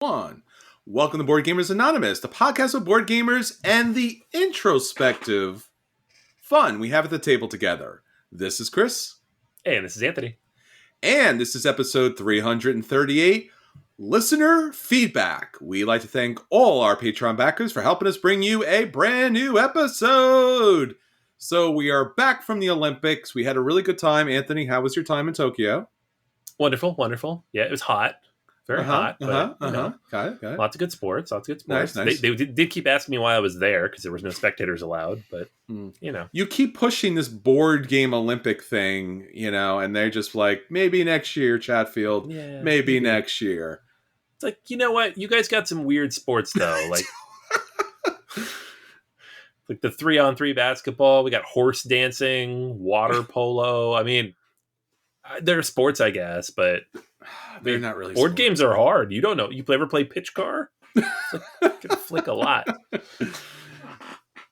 One. Welcome to Board Gamers Anonymous, the podcast of board gamers and the introspective fun we have at the table together. This is Chris. And this is Anthony. And this is episode 338, Listener Feedback. We like to thank all our Patreon backers for helping us bring you a brand new episode. So we are back from the Olympics. We had a really good time. Anthony, how was your time in Tokyo? Wonderful, wonderful. Yeah, it was hot. Very hot. But, Got it. Lots of good sports. Nice. They did keep asking me why I was there because there was no spectators allowed. But, You keep pushing this board game Olympic thing, and they're just like, maybe next year, Chatfield. Yeah, maybe next year. It's like, you know what? You guys got some weird sports, though. Like the 3-on-3 basketball. We got horse dancing, water polo. I mean, they're sports, I guess, but... They're not really board games are hard. You don't know. You ever play pitch car? Can flick a lot.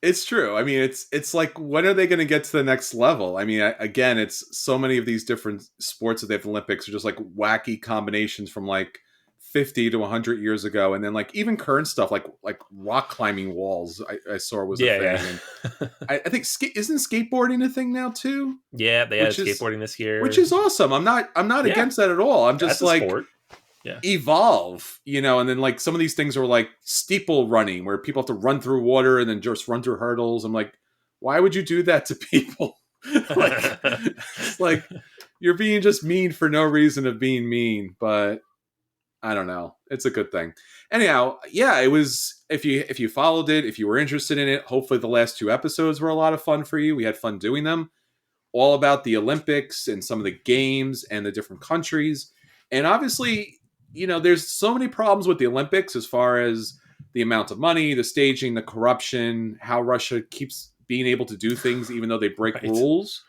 It's true. I mean, it's like, when are they going to get to the next level? I mean, again, it's so many of these different sports that they have Olympics are just like wacky combinations from like 50 to 100 years ago, and then like even current stuff like rock climbing walls. I saw was a thing. Yeah. And I think isn't skateboarding a thing now too? Yeah, they had skateboarding this year, which is awesome. I'm not against that at all. I'm just like, evolve, and then like some of these things are like steeple running, where people have to run through water and then just run through hurdles. I'm like, why would you do that to people? It's like you're being just mean for no reason of being mean, but. I don't know. It's a good thing. Anyhow, yeah, it was, if you followed it, if you were interested in it, hopefully the last 2 episodes were a lot of fun for you. We had fun doing them. All about the Olympics and some of the games and the different countries. And obviously, there's so many problems with the Olympics as far as the amount of money, the staging, the corruption, how Russia keeps being able to do things even though they break rules.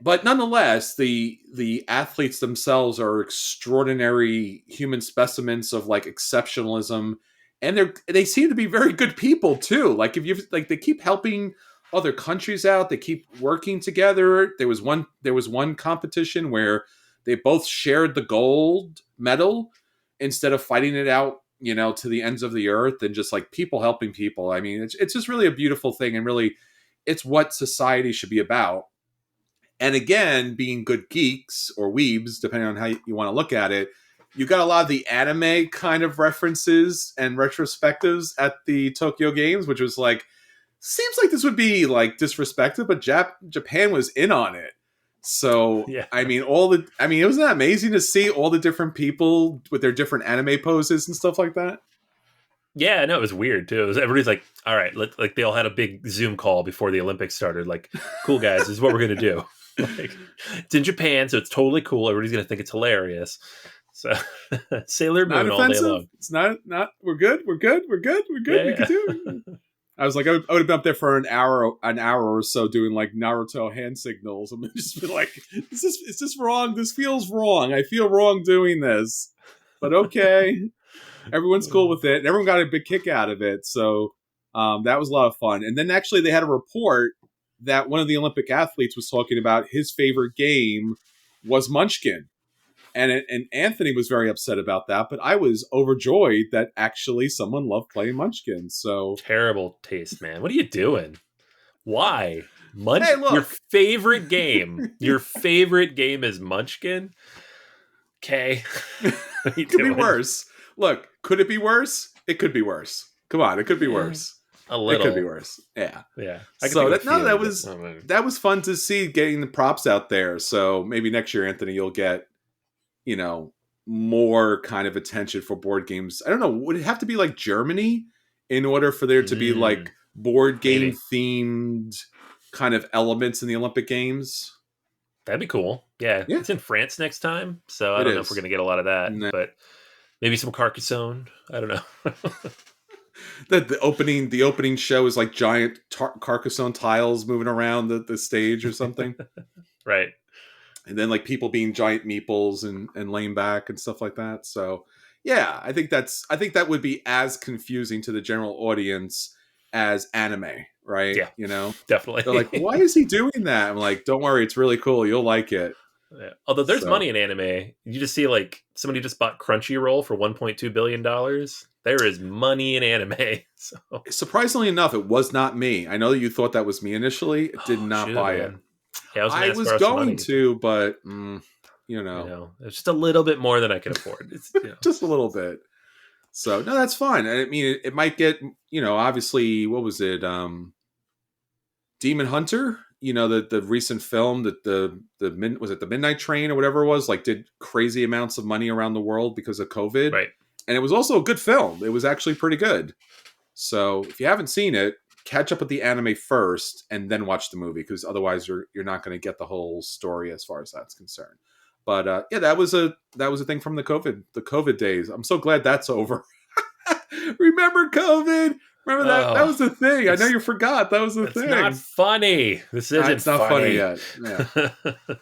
But nonetheless, the athletes themselves are extraordinary human specimens of like exceptionalism, and they seem to be very good people too. Like they keep helping other countries out, they keep working together. There was one competition where they both shared the gold medal instead of fighting it out, to the ends of the earth, and just like people helping people. I mean, it's just really a beautiful thing, and really, it's what society should be about. And again, being good geeks or weebs, depending on how you want to look at it, you got a lot of the anime kind of references and retrospectives at the Tokyo Games, which was like, seems like this would be like disrespected, but Japan was in on it. So, yeah. I mean, wasn't that amazing to see all the different people with their different anime poses and stuff like that? Yeah, no, it was weird too. Everybody's like, all right, like they all had a big Zoom call before the Olympics started. Like, cool guys, this is what we're going to do. Like, it's in Japan, so it's totally cool. Everybody's going to think it's hilarious. So Sailor Moon all day long. It's not, we're good. Yeah, we can do it. I was like, I would have been up there for an hour or so doing like Naruto hand signals. I'm just be like, is this wrong? This feels wrong. I feel wrong doing this. But okay. Everyone's cool with it. And everyone got a big kick out of it. So that was a lot of fun. And then actually they had a report that one of the Olympic athletes was talking about his favorite game was Munchkin. And Anthony was very upset about that, but I was overjoyed that actually someone loved playing Munchkin. So terrible taste, man. What are you doing? Why? Hey, look. Your favorite game. Your favorite game is Munchkin? Okay. It could be worse. Look, could it be worse? It could be worse. Come on, it could be worse. A little. It could be worse. Yeah. So that was fun to see, getting the props out there. So maybe next year, Anthony, you'll get, more kind of attention for board games. I don't know. Would it have to be like Germany in order for there to be like board game themed kind of elements in the Olympic Games? That'd be cool. Yeah. It's in France next time. So I don't know if we're going to get a lot of that, but maybe some Carcassonne. I don't know. The opening show is like giant Carcassonne tiles moving around the stage or something. Right. And then like people being giant meeples and laying back and stuff like that. So yeah, I think that would be as confusing to the general audience as anime, right? Yeah. Definitely. They're like, why is he doing that? I'm like, don't worry, it's really cool. You'll like it. Yeah. Although there's So money in anime, you just see like somebody just bought Crunchyroll for $1.2 billion. There is money in anime. So, surprisingly enough, it was not me. I know that you thought that was me initially. Did oh, not should have buy it. been. Yeah, I was going I to ask was for some going money. to, but You know, it's just a little bit more than I can afford. It's just a little bit. So no, that's fine. I mean, it might get, obviously, what was it? Demon Hunter. The recent film that was it the Midnight Train or whatever it was, like, did crazy amounts of money around the world because of COVID, right. and it was also a good film. It was actually pretty good. So if you haven't seen it, catch up with the anime first and then watch the movie, because otherwise you're not going to get the whole story as far as that's concerned. But yeah, that was a thing from the COVID days. I'm so glad that's over. Remember COVID? Remember that? That Oh, was the thing. I know it's you forgot. That was the it's not thing. funny. This isn't It's not funny funny. yet. Yeah.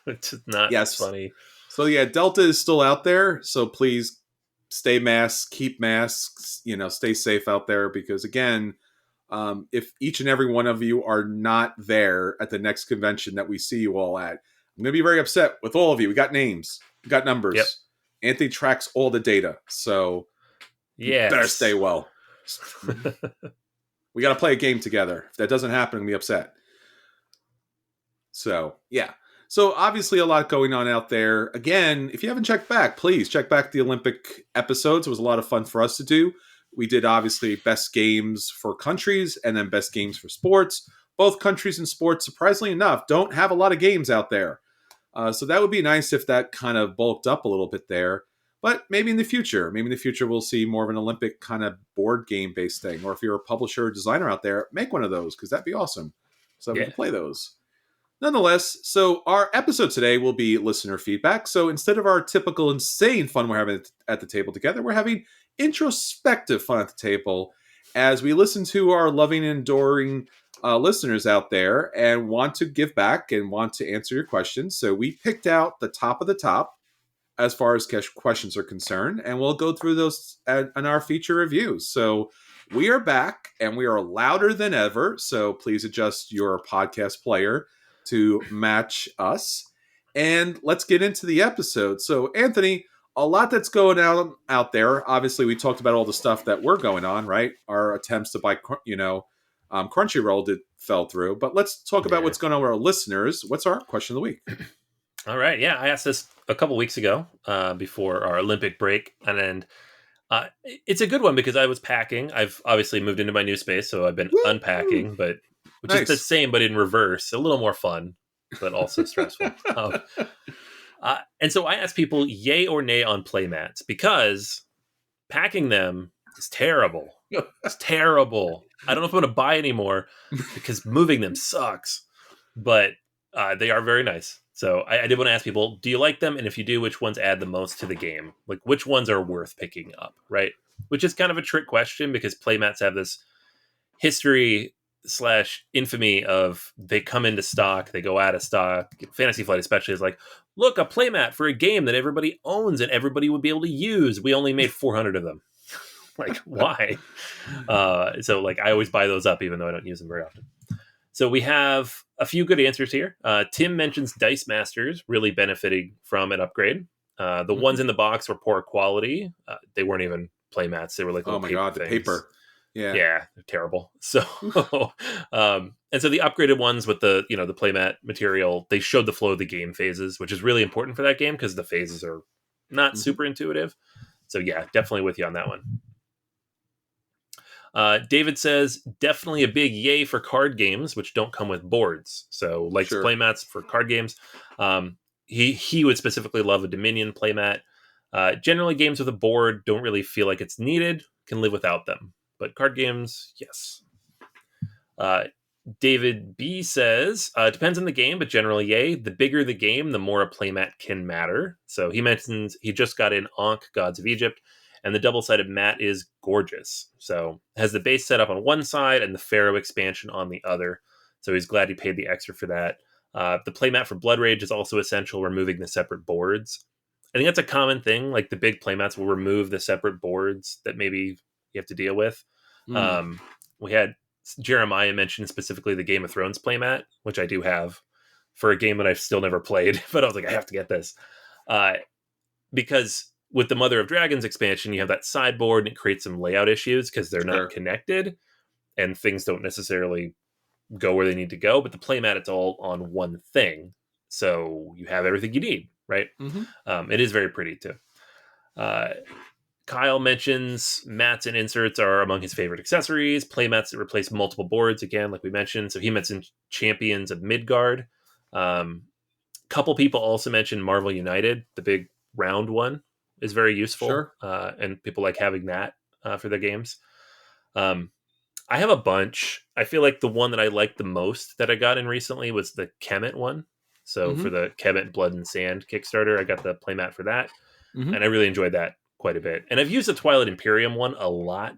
It's just not Yes. funny. So yeah, Delta is still out there. So please stay masked, keep masks. Stay safe out there, because again, if each and every one of you are not there at the next convention that we see you all at, I'm going to be very upset with all of you. We got names, we got numbers. Yep. Anthony tracks all the data, so you better stay Yes. well. We got to play a game together. If that doesn't happen, I'm going to be upset. So, yeah. So, obviously, a lot going on out there. Again, if you haven't checked back, please check back the Olympic episodes. It was a lot of fun for us to do. We did, obviously, best games for countries and then best games for sports. Both countries and sports, surprisingly enough, don't have a lot of games out there. So that would be nice if that kind of bulked up a little bit there. But maybe in the future, we'll see more of an Olympic kind of board game based thing. Or if you're a publisher or designer out there, make one of those, because that'd be awesome. So we can play those. Nonetheless, so our episode today will be listener feedback. So instead of our typical insane fun we're having at the table together, we're having introspective fun at the table as we listen to our loving and adoring listeners out there and want to give back and want to answer your questions. So we picked out the top of the top as far as questions are concerned, and we'll go through those in our feature reviews. So we are back, and we are louder than ever, so please adjust your podcast player to match us. And let's get into the episode. So, Anthony, a lot that's going on out there. Obviously, we talked about all the stuff that we're going on, right? Our attempts to buy, Crunchyroll fell through. But let's talk about what's going on with our listeners. What's our question of the week? All right. Yeah, I asked this a couple weeks ago before our Olympic break. And it's a good one because I was packing. I've obviously moved into my new space, so I've been unpacking, which is the same, but in reverse. A little more fun, but also stressful. And so I asked people, yay or nay on playmats, because packing them is terrible. It's terrible. I don't know if I'm going to buy anymore because moving them sucks, but they are very nice. So I did want to ask people, do you like them? And if you do, which ones add the most to the game? Like, which ones are worth picking up, right? Which is kind of a trick question because playmats have this history / infamy of they come into stock, they go out of stock. Fantasy Flight especially is like, look, a playmat for a game that everybody owns and everybody would be able to use. We only made 400 of them. Like, why? So like, I always buy those up even though I don't use them very often. So we have a few good answers here. Tim mentions Dice Masters really benefiting from an upgrade. The ones in the box were poor quality. They weren't even playmats. They were like, oh my god, the paper. Yeah, they're terrible. So, and so the upgraded ones with the the playmat material, they showed the flow of the game phases, which is really important for that game because the phases are not super intuitive. So yeah, definitely with you on that one. David says, definitely a big yay for card games, which don't come with boards. So likes playmats for card games. He would specifically love a Dominion playmat. Generally, games with a board don't really feel like it's needed, can live without them. But card games, yes. David B says, depends on the game, but generally, yay. The bigger the game, the more a playmat can matter. So he mentions he just got in Ankh, Gods of Egypt, and the double-sided mat is gorgeous. So has the base set up on one side and the Pharaoh expansion on the other. So he's glad he paid the extra for that. The playmat for Blood Rage is also essential, removing the separate boards. I think that's a common thing. Like the big playmats will remove the separate boards that maybe you have to deal with. We had Jeremiah mention specifically the Game of Thrones playmat, which I do have. for a game that I've still never played, but I was like, I have to get this. Uh, because with the Mother of Dragons expansion, you have that sideboard and it creates some layout issues because they're not Sure. connected and things don't necessarily go where they need to go. But the playmat, it's all on one thing. So you have everything you need, right? Hmm. It is very pretty too. Uh, Kyle mentions mats and inserts are among his favorite accessories. Playmats that replace multiple boards, again, like we mentioned. So he mentioned Champions of Midgard. Couple people also mentioned Marvel United, the big round one, is very useful, Sure. and people like having that for their games. Um, I have a bunch. I feel like the one that I liked the most that I got in recently was the Kemet one. So for Hmm. the Kemet Blood and Sand Kickstarter, I got the playmat for that, Hmm. and I really enjoyed that quite a bit. And I've used the Twilight Imperium one a lot,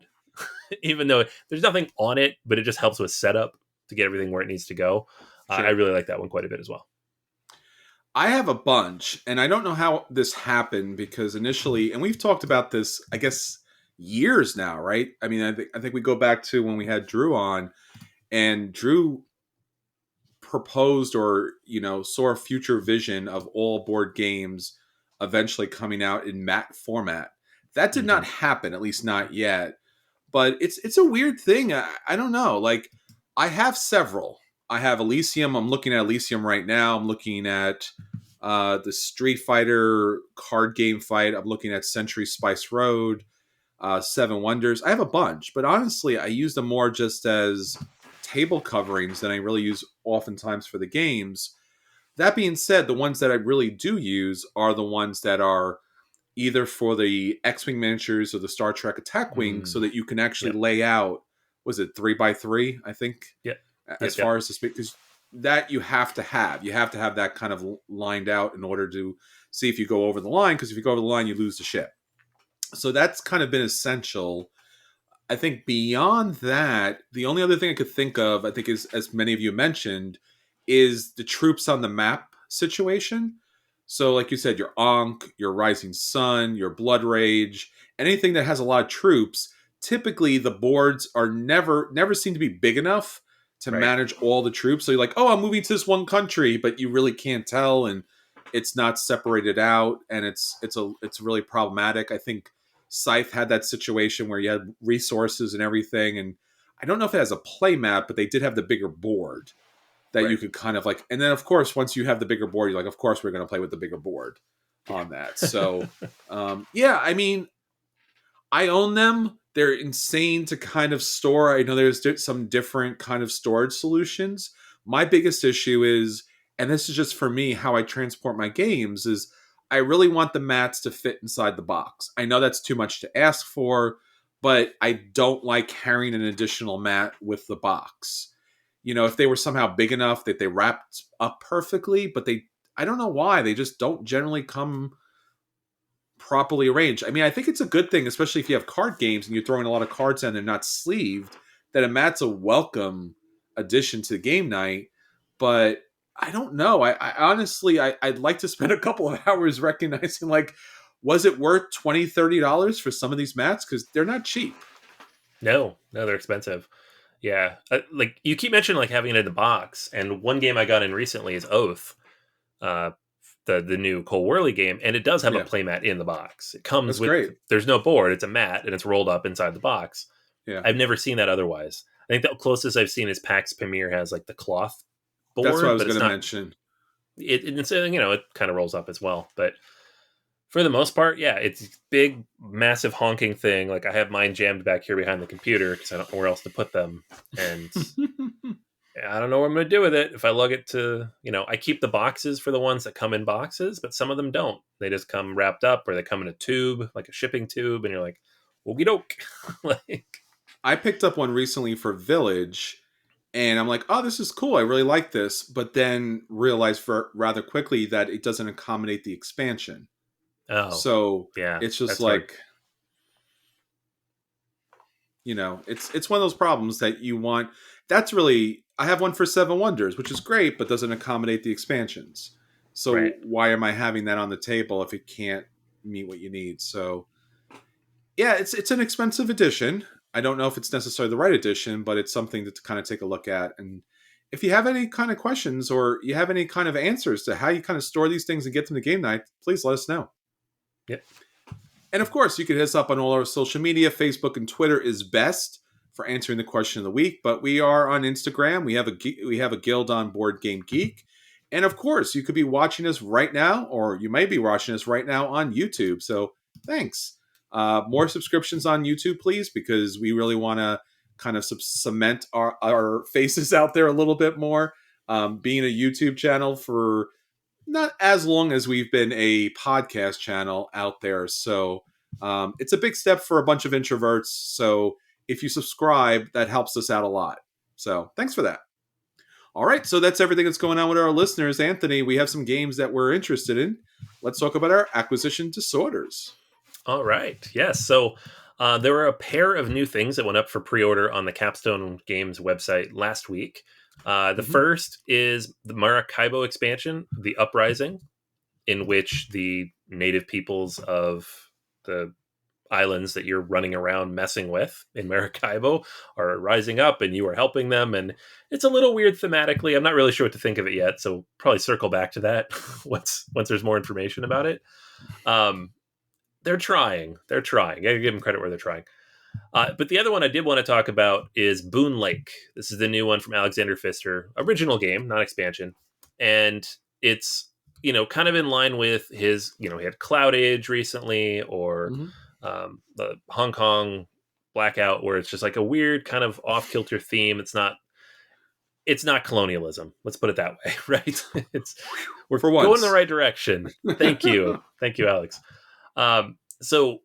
even though there's nothing on it, but it just helps with setup to get everything where it needs to go. I Sure. really like that one quite a bit as well. I have a bunch, and I don't know how this happened because initially, and we've talked about this, I guess, years now, right? I mean, I think we go back to when we had Drew on, and Drew proposed or saw a future vision of all board games eventually coming out in mat format. That did Mm-hmm. not happen, at least not yet. But it's a weird thing. I don't know. Like I have several. I have Elysium. I'm looking at Elysium right now. I'm looking at the Street Fighter card game fight. I'm looking at Century Spice Road, Seven Wonders. I have a bunch, but honestly, I use them more just as table coverings than I really use oftentimes for the games. That being said, the ones that I really do use are the ones that are either for the X-wing miniatures or the Star Trek attack wing, so Mm. that you can actually Yep. lay out. Was it 3x3? I think Yep. as Yep. Yep. far as the space, because that you have to have. You have to have that kind of lined out in order to see if you go over the line. Because if you go over the line, you lose the ship. So that's kind of been essential. I think beyond that, the only other thing I could think of, I think, is as many of you mentioned, is the troops on the map situation. So, like you said, your Ankh, your Rising Sun, your Blood Rage, anything that has a lot of troops. Typically, the boards are never seem to be big enough to Right. manage all the troops. So you're like, oh, I'm moving to this one country, but you really can't tell, and it's not separated out, and it's really problematic. I think Scythe had that situation where you had resources and everything, and I don't know if it has a play map, but they did have the bigger board that you Right. could kind of like. And then, of course, once you have the bigger board, you're like, of course, we're going to play with the bigger board on that. So, yeah, I mean, I own them. They're insane to kind of store. I know there's some different kind of storage solutions. My biggest issue is, and this is just for me, how I transport my games is I really want the mats to fit inside the box. I know that's too much to ask for, but I don't like carrying an additional mat with the box. If they were somehow big enough that they wrapped up perfectly, but I don't know why, they just don't generally come properly arranged. I mean, I think it's a good thing, especially if you have card games and you're throwing a lot of cards in and they're not sleeved, that a mat's a welcome addition to the game night. But I don't know. I honestly, I'd like to spend a couple of hours recognizing, like, was it worth $20-$30 for some of these mats? Because they're not cheap. No, they're expensive. Yeah, like you keep mentioning like having it in the box, and one game I got in recently is Oath, uh, the new Cole Worley game, and it does have a Yeah, playmat in the box. It comes that's with great. there's no board; it's a mat, and it's rolled up inside the box. Yeah, I've never seen that otherwise. I think the closest I've seen is PAX Premier has like the cloth that's what I board, was but going it's to not. mention. It's it kind of rolls up as well, but for the most part, yeah, it's big, massive honking thing. Like I have mine jammed back here behind the computer because I don't know where else to put them, and I don't know what I'm going to do with it. If I lug it to, I keep the boxes for the ones that come in boxes, but some of them don't. They just come wrapped up, or they come in a tube, like a shipping tube, and you're like, okie doke. Like, I picked up one recently for Village, and I'm like, oh, this is cool. I really like this. But then realized rather quickly that it doesn't accommodate the expansion. oh, So yeah, it's just that's hard. like, it's one of those problems that you want. That's really, I have one for Seven Wonders, which is great, but doesn't accommodate the expansions. So Right. why am I having that on the table if it can't meet what you need? So yeah, it's an expensive edition. I don't know if it's necessarily the right edition, but it's something to kind of take a look at. And if you have any kind of questions or you have any kind of answers to how you kind of store these things and get them to game night, please let us know. Yep. And of course, you can hit us up on all our social media. Facebook and Twitter is best for answering the question of the week, but we are on Instagram. We have a guild on Board Game Geek. And of course, you could be watching us right now, or you may be watching us right now on YouTube. So thanks. More subscriptions on YouTube, please, because we really want to kind of cement our faces out there a little bit more. Being a YouTube channel for not as long as we've been a podcast channel out there. So it's a big step for a bunch of introverts. So if you subscribe, that helps us out a lot. So thanks for that. All right, so that's everything that's going on with our listeners. Anthony, we have some games that we're interested in. Let's talk about our acquisition disorders. All right. Yes. So there were a pair of new things that went up for pre-order on the Capstone Games website last week. The first is the Maracaibo expansion, The Uprising, in which the native peoples of the islands that you're running around messing with in Maracaibo are rising up and you are helping them. And it's a little weird thematically. I'm not really sure what to think of it yet. So probably circle back to that once there's more information about it. They're trying. I gotta give them credit where they're trying. But the other one I did want to talk about is Boon Lake. This is the new one from Alexander Pfister. Original game, not expansion. And it's, kind of in line with his, he had Cloud Age recently, or the Hong Kong Blackout, where it's just like a weird kind of off-kilter theme. It's not colonialism. Let's put it that way, right? We're going in the right direction. Thank you. Thank you, Alex. So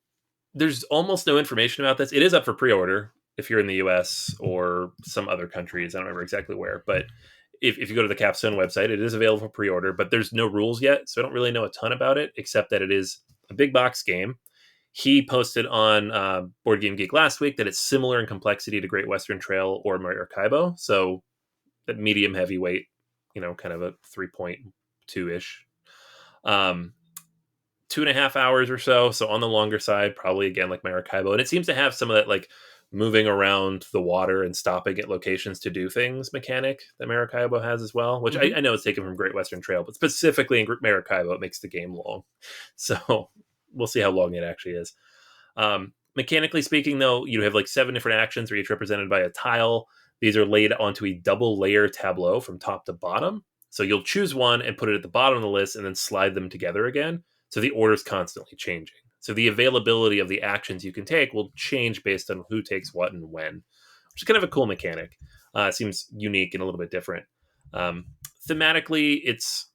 there's almost no information about this. It is up for pre-order if you're in the US or some other countries. I don't remember exactly where, but if you go to the Capstone website, it is available for pre-order, but there's no rules yet. So I don't really know a ton about it, except that it is a big box game. He posted on Board Game Geek last week that it's similar in complexity to Great Western Trail or Maracaibo. So that medium heavyweight, kind of a 3.2-ish. 2.5 hours or so. So on the longer side, probably again, like Maracaibo. And it seems to have some of that like moving around the water and stopping at locations to do things mechanic that Maracaibo has as well, which I know it's taken from Great Western Trail, but specifically in Maracaibo, it makes the game long. So we'll see how long it actually is. Mechanically speaking, though, you have like 7 different actions, are each represented by a tile. These are laid onto a double layer tableau from top to bottom. So you'll choose one and put it at the bottom of the list and then slide them together again. So the order is constantly changing. So the availability of the actions you can take will change based on who takes what and when, which is kind of a cool mechanic. It seems unique and a little bit different. Thematically, it's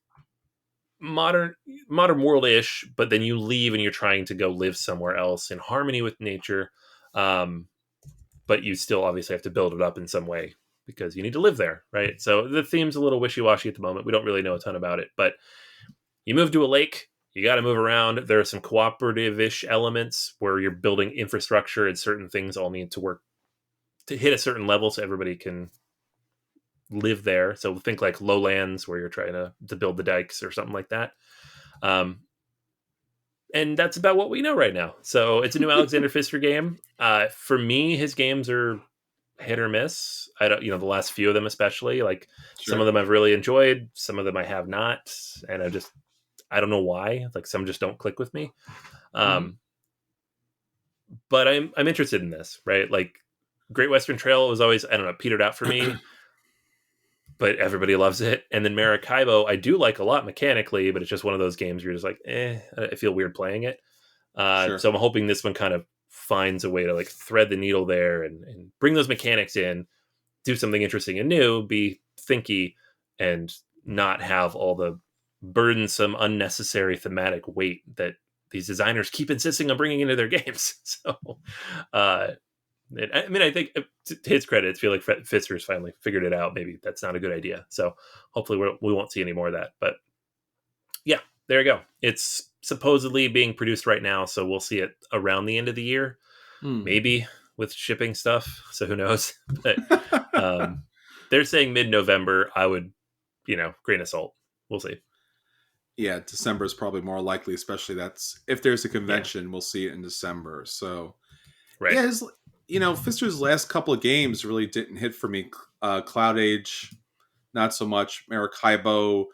modern world-ish, but then you leave and you're trying to go live somewhere else in harmony with nature. But you still obviously have to build it up in some way because you need to live there, right? So the theme's a little wishy-washy at the moment. We don't really know a ton about it, but you move to a lake. You got to move around. There are some cooperative-ish elements where you're building infrastructure and certain things all need to work to hit a certain level so everybody can live there. So think like lowlands where you're trying to build the dikes or something like that. And that's about what we know right now. So it's a new Alexander Pfister game. For me, his games are hit or miss. I don't, the last few of them especially, like some of them I've really enjoyed, some of them I have not. And I don't know why. Like some just don't click with me. But I'm interested in this, right? Like Great Western Trail was always, I don't know, petered out for me, but everybody loves it. And then Maracaibo, I do like a lot mechanically, but it's just one of those games where you're just like, I feel weird playing it. So I'm hoping this one kind of finds a way to like thread the needle there and bring those mechanics in, do something interesting and new, be thinky, and not have all the burdensome, unnecessary thematic weight that these designers keep insisting on bringing into their games. So, I think to his credit, I feel like Pfister's finally figured it out. Maybe that's not a good idea. So hopefully we won't see any more of that. But yeah, there you go. It's supposedly being produced right now, so we'll see it around the end of the year, maybe with shipping stuff. So who knows? But they're saying mid-November. I would, grain of salt. We'll see. Yeah, December is probably more likely, especially if there's a convention, we'll see it in December. So, right. Yeah, Pfister's last couple of games really didn't hit for me. Cloud Age, not so much. Maracaibo,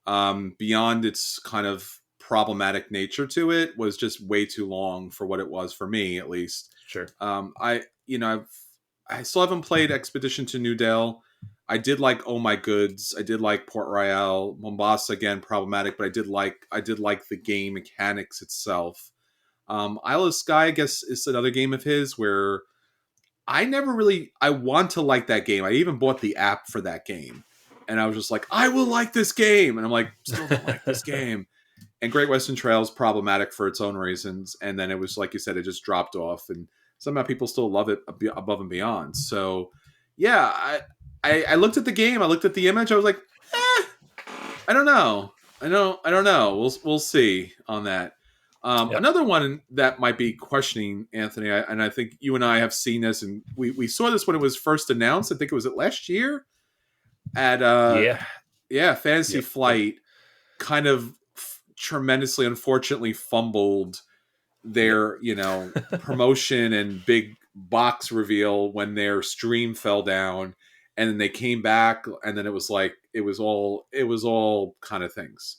beyond its kind of problematic nature to it, was just way too long for what it was for me, at least. Sure. I still haven't played Expedition to New Dale. I did like Oh My Goods. I did like Port Royale. Mombasa, again, problematic, but I did like the game mechanics itself. Isle of Skye, I guess, is another game of his where I want to like that game. I even bought the app for that game. And I was just like, I will like this game. And I'm like, still don't like this game. And Great Western Trail is problematic for its own reasons. And then it was, like you said, it just dropped off. And somehow people still love it above and beyond. So, yeah, I looked at the game. I looked at the image. I was like, I don't know. I don't know. We'll see on that. Yep. Another one that might be questioning, Anthony, and I think you and I have seen this, and we saw this when it was first announced. I think it was last year at Fantasy Yep. Flight. Kind of tremendously, unfortunately, fumbled their promotion and big box reveal when their stream fell down, and then they came back, and then it was all kind of things.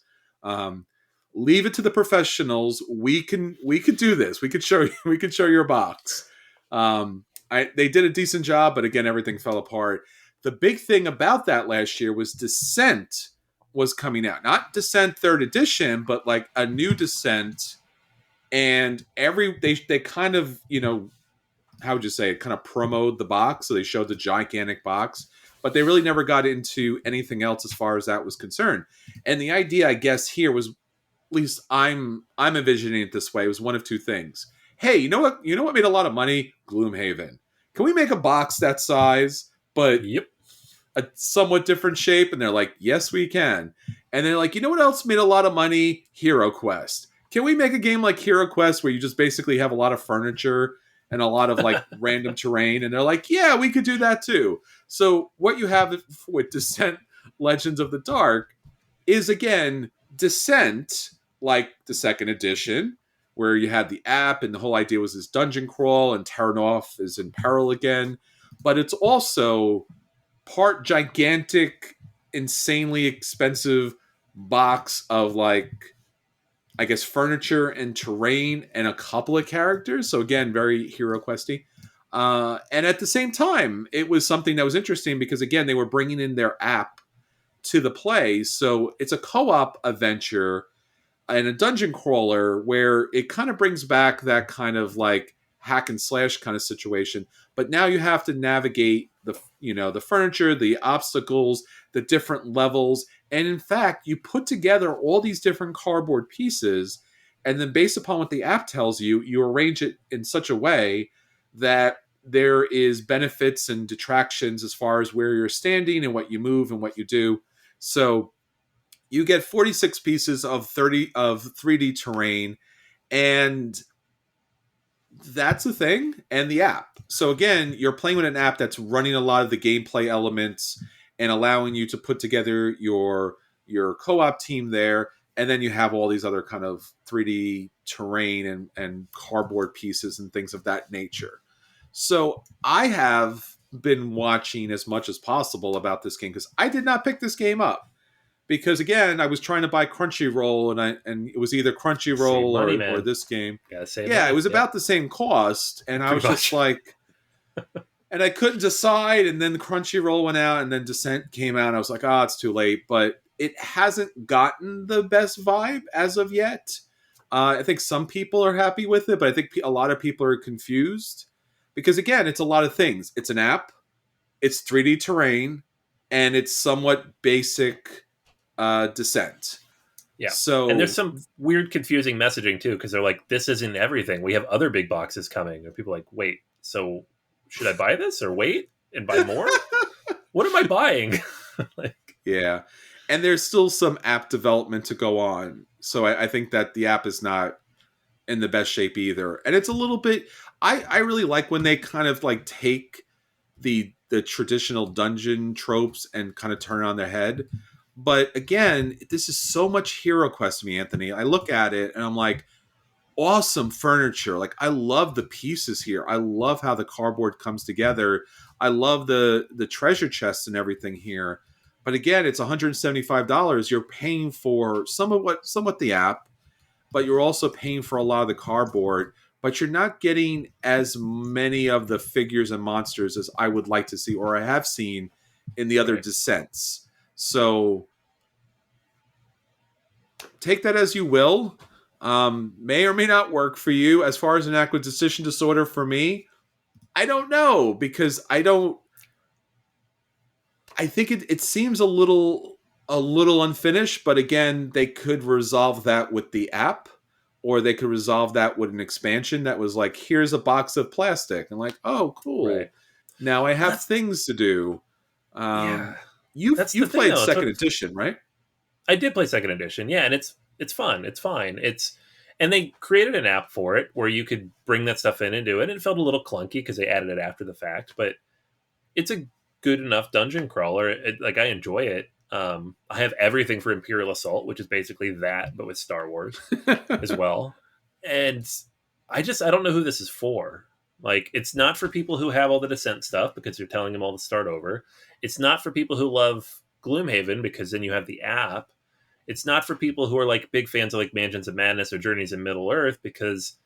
Leave it to the professionals. We could do this. We could show your box. They did a decent job, but again, everything fell apart. The big thing about that last year was Descent was coming out. Not Descent 3rd edition, but like a new Descent. And they kind of, how would you say it, kind of promoted the box. So they showed the gigantic box, but they really never got into anything else as far as that was concerned. And the idea, I guess, here was, at least I'm envisioning it this way, was one of two things. Hey, you know what made a lot of money? Gloomhaven. Can we make a box that size, but a somewhat different shape? And they're like, yes, we can. And they're like, you know what else made a lot of money? Hero Quest. Can we make a game like Hero Quest where you just basically have a lot of furniture and a lot of like random terrain? And they're like, yeah, we could do that too. So what you have with Descent Legends of the Dark is, again, Descent, like the 2nd edition, where you had the app and the whole idea was this dungeon crawl and Terranov is in peril again. But it's also part gigantic, insanely expensive box of, like, I guess, furniture and terrain and a couple of characters. So again, very Hero Questy. And at the same time, it was something that was interesting because, again, they were bringing in their app to the play. So it's a co-op adventure and a dungeon crawler where it kind of brings back that kind of like hack and slash kind of situation. But now you have to navigate the furniture, the obstacles, the different levels. And in fact, you put together all these different cardboard pieces, and then based upon what the app tells you, you arrange it in such a way that there is benefits and detractions as far as where you're standing and what you move and what you do. So you get 46 pieces of 3D terrain, and that's the thing. And the app. So again, you're playing with an app that's running a lot of the gameplay elements and allowing you to put together your co-op team there. And then you have all these other kind of 3D terrain and cardboard pieces and things of that nature. So I have been watching as much as possible about this game because I did not pick this game up. Because again, I was trying to buy Crunchyroll, and it was either Crunchyroll or this game. It was about the same cost, and I was just like, and I couldn't decide. And then Crunchyroll went out, and then Descent came out. And I was like, it's too late. But it hasn't gotten the best vibe as of yet. I think some people are happy with it, but I think a lot of people are confused because, again, it's a lot of things. It's an app, it's 3D terrain, and it's somewhat basic Descent. Yeah. So, and there's some weird, confusing messaging too, because they're like, "This isn't everything. We have other big boxes coming." And people are like, "Wait, so should I buy this or wait and buy more? What am I buying?" Yeah, and there's still some app development to go on. So I think that the app is not in the best shape either, and it's a little bit. I really like when they kind of like take the traditional dungeon tropes and kind of turn it on their head. But again, this is so much Hero Quest to me, Anthony. I look at it and I'm like, awesome furniture. Like, I love the pieces here. I love how the cardboard comes together. I love the treasure chests and everything here. But again, it's $175. You're paying for somewhat the app, but you're also paying for a lot of the cardboard. But you're not getting as many of the figures and monsters as I would like to see, or I have seen in the other Right. Descents. So take that as you will. May or may not work for you. As far as an acquisition disorder for me, I don't know, because I think it seems a little unfinished, but again, they could resolve that with the app, or they could resolve that with an expansion that was like, here's a box of plastic, and like, oh, cool. Right. Now I Well, have things to do. yeah. Um, you That's the you thing, played though. second edition, right? I did play second edition, yeah, and it's fun. It's fine. And they created an app for it where you could bring that stuff in and do it. It felt a little clunky because they added it after the fact, but it's a good enough dungeon crawler. Like, I enjoy it. I have everything for Imperial Assault, which is basically that, but with Star Wars as well. And I don't know who this is for. Like, it's not for people who have all the Descent stuff because you're telling them all to start over. It's not for people who love Gloomhaven because then you have the app. It's not for people who are like big fans of like Mansions of Madness or Journeys in Middle Earth because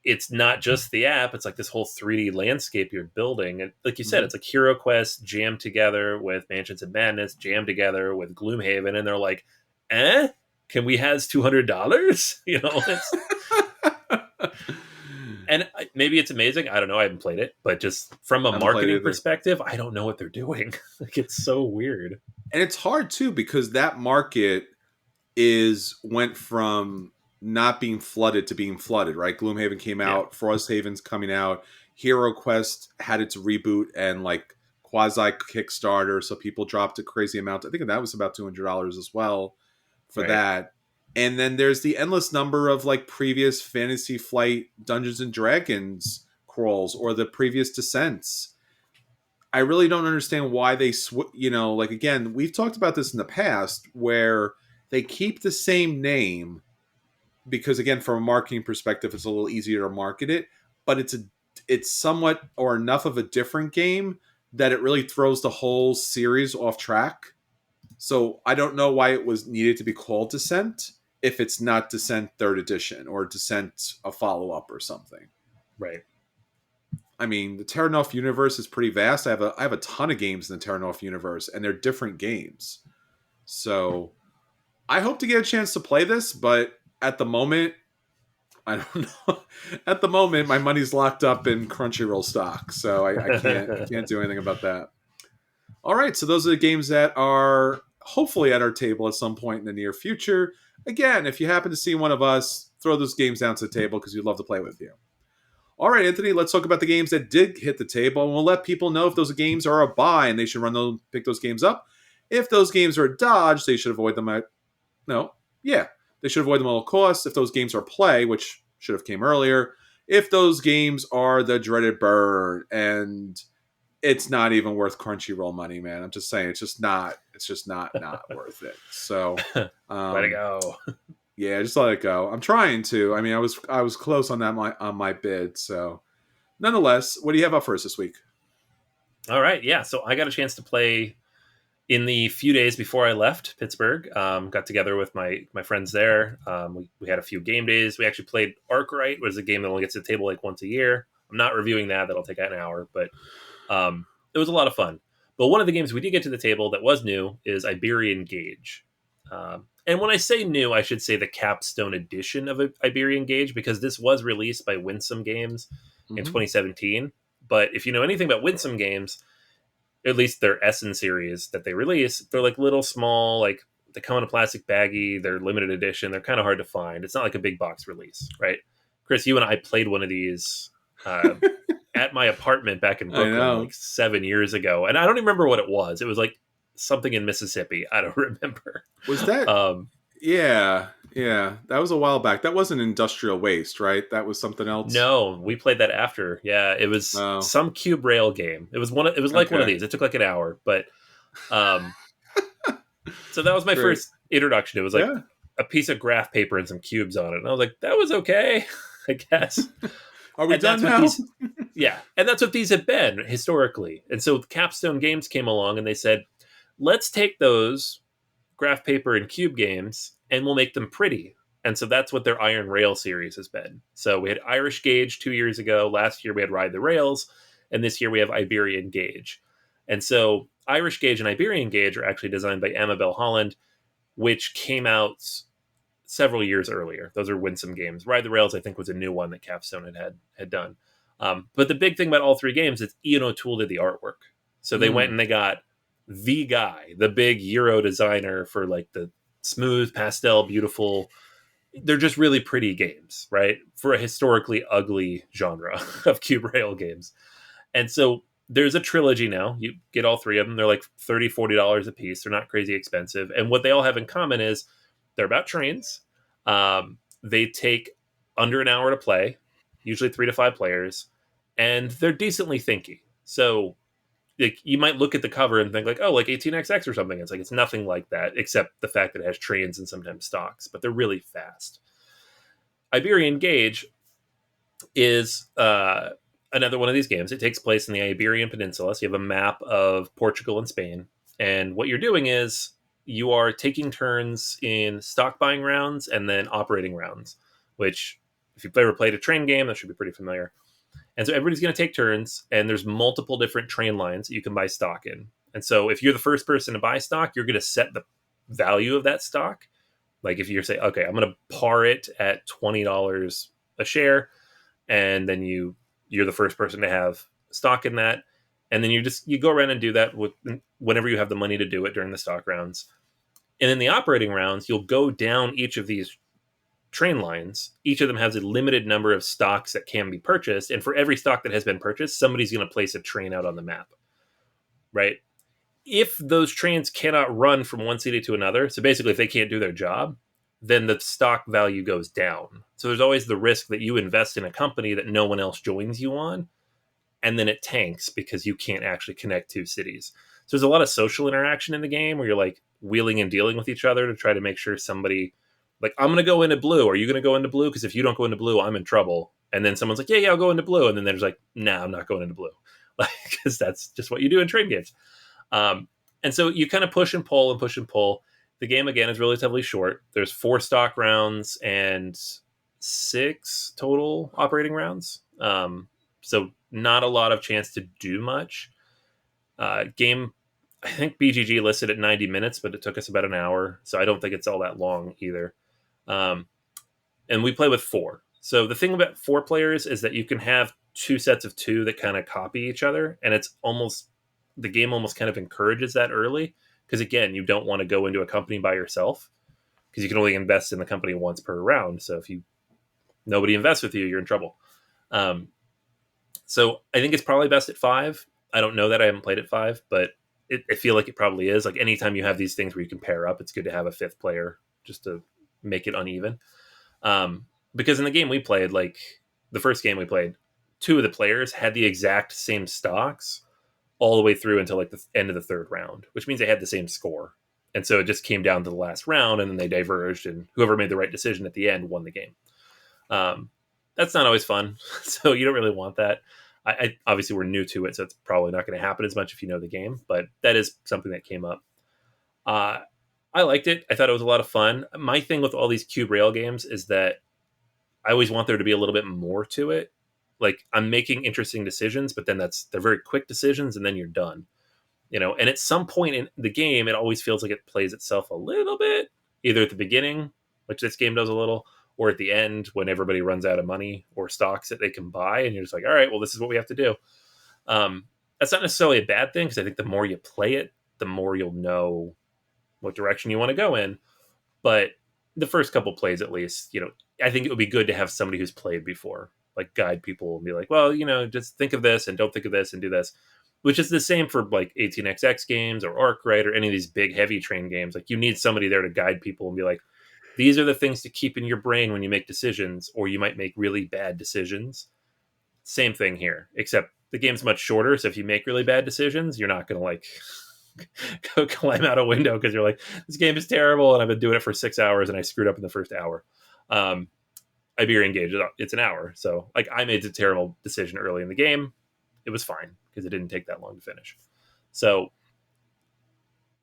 it's not just the app. It's like this whole 3D landscape you're building. And like you said, it's like Hero Quest jammed together with Mansions of Madness, jammed together with Gloomhaven. And they're like, can we has $200? You know, and maybe it's amazing. I don't know. I haven't played it, but just from a I haven't played it marketing either. perspective, I don't know what they're doing. Like, it's so weird. And it's hard too, because that market went from not being flooded to being flooded, right? Gloomhaven came Yeah. out, Frosthaven's coming out, Hero Quest had its reboot and like quasi Kickstarter, so people dropped a crazy amount. I think that was about $200 as well for Right. that. And then there's the endless number of like previous Fantasy Flight Dungeons and Dragons crawls or the previous Descents. I really don't understand why they, like, again, we've talked about this in the past where they keep the same name because, again, from a marketing perspective, it's a little easier to market it, but it's somewhat or enough of a different game that it really throws the whole series off track. So I don't know why it was needed to be called Descent if it's not Descent Third Edition or Descent a follow-up or something. Right. I mean, the Terra Nova universe is pretty vast. I have a ton of games in the Terra Nova universe, and they're different games. So I hope to get a chance to play this, but at the moment, I don't know. At the moment, my money's locked up in Crunchyroll stock, so I can't do anything about that. All right, so those are the games that are hopefully at our table at some point in the near future. Again, if you happen to see one of us, throw those games down to the table because we'd love to play with you. All right, Anthony, let's talk about the games that did hit the table, and we'll let people know if those games are a buy and they should pick those games up. If those games are a dodge, they should avoid them they should avoid them at all costs. If those games are play, which should have came earlier, if those games are the dreaded burn, and it's not even worth Crunchyroll money, man. I'm just saying, it's just not worth it. So Let it go. yeah, just let it go. I'm trying to. I mean, I was close on that on my bid. So, nonetheless, what do you have up for us this week? All right, yeah. So I got a chance to play in the few days before I left Pittsburgh. Got together with my friends there. We had a few game days. We actually played Arkwright, which is a game that only gets to the table like once a year. I'm not reviewing that. That'll take an hour, but it was a lot of fun. But one of the games we did get to the table that was new is Iberian Gauge. And when I say new, I should say the capstone edition of Iberian Gauge, because this was released by Winsome Games in 2017. But if you know anything about Winsome Games, at least their Essen series that they release, they're like little small, like they come in a plastic baggie. They're limited edition. They're kind of hard to find. It's not like a big box release, right? Chris, you and I played one of these at my apartment back in Brooklyn like 7 years ago. And I don't even remember what it was. It was like something in Mississippi. I don't remember. Was that? Yeah. That was a while back. That wasn't Industrial Waste, right? That was something else. No, we played that after. Yeah, it was some cube rail game. It was one of these. It took like an hour, but so that was my first introduction. It was like a piece of graph paper and some cubes on it, and I was like, that was okay, I guess. Are we done now? Yeah, and that's what these have been historically. And so Capstone Games came along and they said, let's take those graph paper and cube games and we'll make them pretty. And so that's what their Iron Rail series has been. So we had Irish Gauge 2 years ago. Last year we had Ride the Rails. And this year we have Iberian Gauge. And so Irish Gauge and Iberian Gauge are actually designed by Amabel Holland, which came out several years earlier. Those are winsome games. Ride the Rails, I think, was a new one that Capstone had done. But the big thing about all three games is Ian O'Toole did the artwork. So they went and they got the guy, the big Euro designer for like the smooth, pastel, beautiful. They're just really pretty games, right? For a historically ugly genre of cube rail games. And so there's a trilogy now. You get all three of them. They're like $30, $40 a piece. They're not crazy expensive. And what they all have in common is they're about trains. They take under an hour to play, usually 3 to 5 players, and they're decently thinky. So like, you might look at the cover and think like, oh, like 18XX or something. It's like, it's nothing like that, except the fact that it has trains and sometimes stocks, but they're really fast. Iberian Gauge is another one of these games. It takes place in the Iberian Peninsula. So you have a map of Portugal and Spain. And what you're doing is you are taking turns in stock buying rounds and then operating rounds, which if you've ever played a train game, that should be pretty familiar. And so everybody's going to take turns, and there's multiple different train lines that you can buy stock in. And so if you're the first person to buy stock, you're going to set the value of that stock. Like if you're saying, okay, I'm going to par it at $20 a share, and then you're the first person to have stock in that. And then you go around and do that whenever you have the money to do it during the stock rounds. And in the operating rounds, you'll go down each of these train lines. Each of them has a limited number of stocks that can be purchased. And for every stock that has been purchased, somebody's going to place a train out on the map, right? If those trains cannot run from one city to another, so basically if they can't do their job, then the stock value goes down. So there's always the risk that you invest in a company that no one else joins you on, and then it tanks because you can't actually connect two cities. So there's a lot of social interaction in the game where you're like wheeling and dealing with each other to try to make sure somebody, like, I'm going to go into blue. Are you going to go into blue? Because if you don't go into blue, I'm in trouble. And then someone's like, yeah, I'll go into blue. And then there's like, nah, I'm not going into blue. Like, because that's just what you do in trade games. And so you kind of push and pull and push and pull. The game, again, is relatively short. There's 4 stock rounds and 6 total operating rounds. So not a lot of chance to do much. Game, I think BGG listed at 90 minutes, but it took us about an hour. So I don't think it's all that long either. And we play with 4. So the thing about 4 players is that you can have 2 sets of 2 that kind of copy each other. And it's almost, the game almost kind of encourages that early. Because again, you don't want to go into a company by yourself because you can only invest in the company once per round. So if nobody invests with you, you're in trouble. So I think it's probably best at 5. I don't know that, I haven't played at 5, but I feel like it probably is. Like anytime you have these things where you can pair up, it's good to have a 5th player just to make it uneven. Because in the game we played, like the first game we played, 2 of the players had the exact same stocks all the way through until like the end of the 3rd round, which means they had the same score. And so it just came down to the last round, and then they diverged, and whoever made the right decision at the end won the game. That's not always fun, so you don't really want that. I obviously we're new to it, so it's probably not going to happen as much if you know the game, but that is something that came up. I liked it. I thought it was a lot of fun. My thing with all these cube rail games is that I always want there to be a little bit more to it. Like I'm making interesting decisions, but then they're very quick decisions, and then you're done. And at some point in the game, it always feels like it plays itself a little bit, either at the beginning, which this game does a little, or at the end when everybody runs out of money or stocks that they can buy, and you're just like, all right, well, this is what we have to do. That's not necessarily a bad thing, because I think the more you play it, the more you'll know what direction you want to go in. But the first couple plays, at least, I think it would be good to have somebody who's played before, like guide people and be like, well, just think of this and don't think of this and do this, which is the same for like 18XX games or Arkwright or any of these big heavy train games. Like you need somebody there to guide people and be like, these are the things to keep in your brain when you make decisions, or you might make really bad decisions. Same thing here, except the game's much shorter. So if you make really bad decisions, you're not going to like go climb out a window because you're like, this game is terrible and I've been doing it for 6 hours and I screwed up in the first hour. Iberian Gauge, it's an hour. So like I made a terrible decision early in the game. It was fine because it didn't take that long to finish. So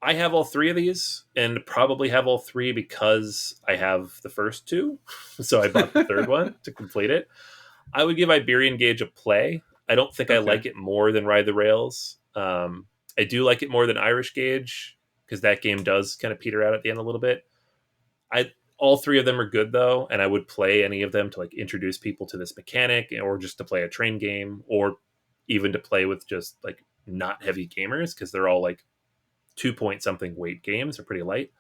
I have all three of these, and probably have all three because I have the first two. So I bought the third one to complete it. I would give Iberian Gauge a play. I don't think I Okay. like it more than Ride the Rails. I do like it more than Irish Gauge because that game does kind of peter out at the end a little bit. I All three of them are good though, and I would play any of them to like introduce people to this mechanic, or just to play a train game, or even to play with just like not heavy gamers because they're all like 2 point something weight games are pretty light.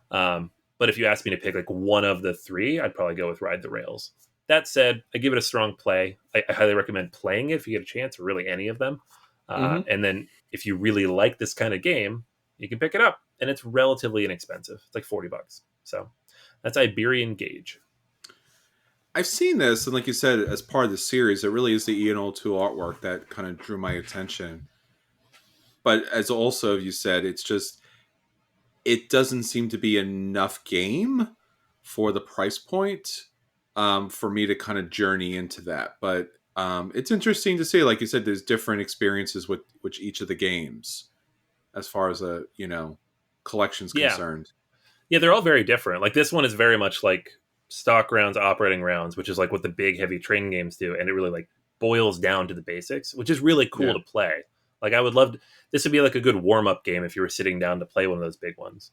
But if you ask me to pick like one of the three, I'd probably go with Ride the Rails. That said, I give it a strong play. I highly recommend playing it if you get a chance, or really any of them. Hmm. And then if you really like this kind of game, you can pick it up, and it's relatively inexpensive. It's like $40. So that's Iberian Gauge. I've seen this, and like you said, as part of the series, it really is the Ian O'Toole artwork that kind of drew my attention. But as also you said, it's just it doesn't seem to be enough game for the price point for me to kind of journey into that. But it's interesting to see, like you said, there's different experiences with which each of the games, as far as a collection's Yeah, concerned. yeah, they're all very different. Like this one is very much like stock rounds, operating rounds, which is like what the big heavy training games do, and it really like boils down to the basics, which is really cool Yeah, to play. Like I would love this would be like a good warm up game if you were sitting down to play one of those big ones,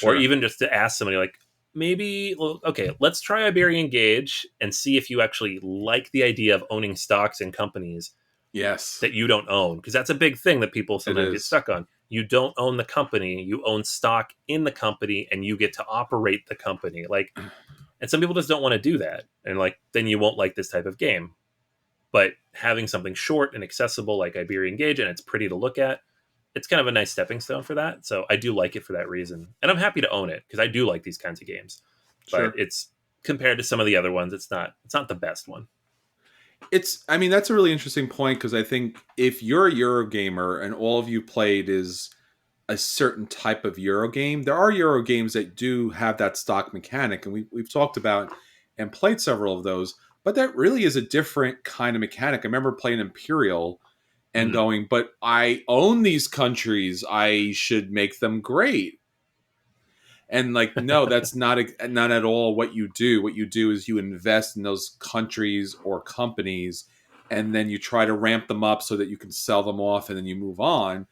or sure. even just to ask somebody like maybe well, okay, let's try Iberian Gauge and see if you actually like the idea of owning stocks in companies Yes, that you don't own, because that's a big thing that people it sometimes get is. stuck on. You don't own the company, you own stock in the company, and you get to operate the company. Like, and some people just don't want to do that, and like then you won't like this type of game. But having something short and accessible like Iberian Gauge, and it's pretty to look at, it's kind of a nice stepping stone for that. So I do like it for that reason, and I'm happy to own it because I do like these kinds of games. But Sure. it's compared to some of the other ones, it's not the best one. I mean, that's a really interesting point because I think if you're a Eurogamer and all of you played is a certain type of Euro game, there are Euro games that do have that stock mechanic, and we've talked about and played several of those, but that really is a different kind of mechanic. I remember playing Imperial and Mhm. going, but I own these countries, I should make them great. And like, no, that's not at all what you do. What you do is you invest in those countries or companies, and then you try to ramp them up so that you can sell them off, and then you move on.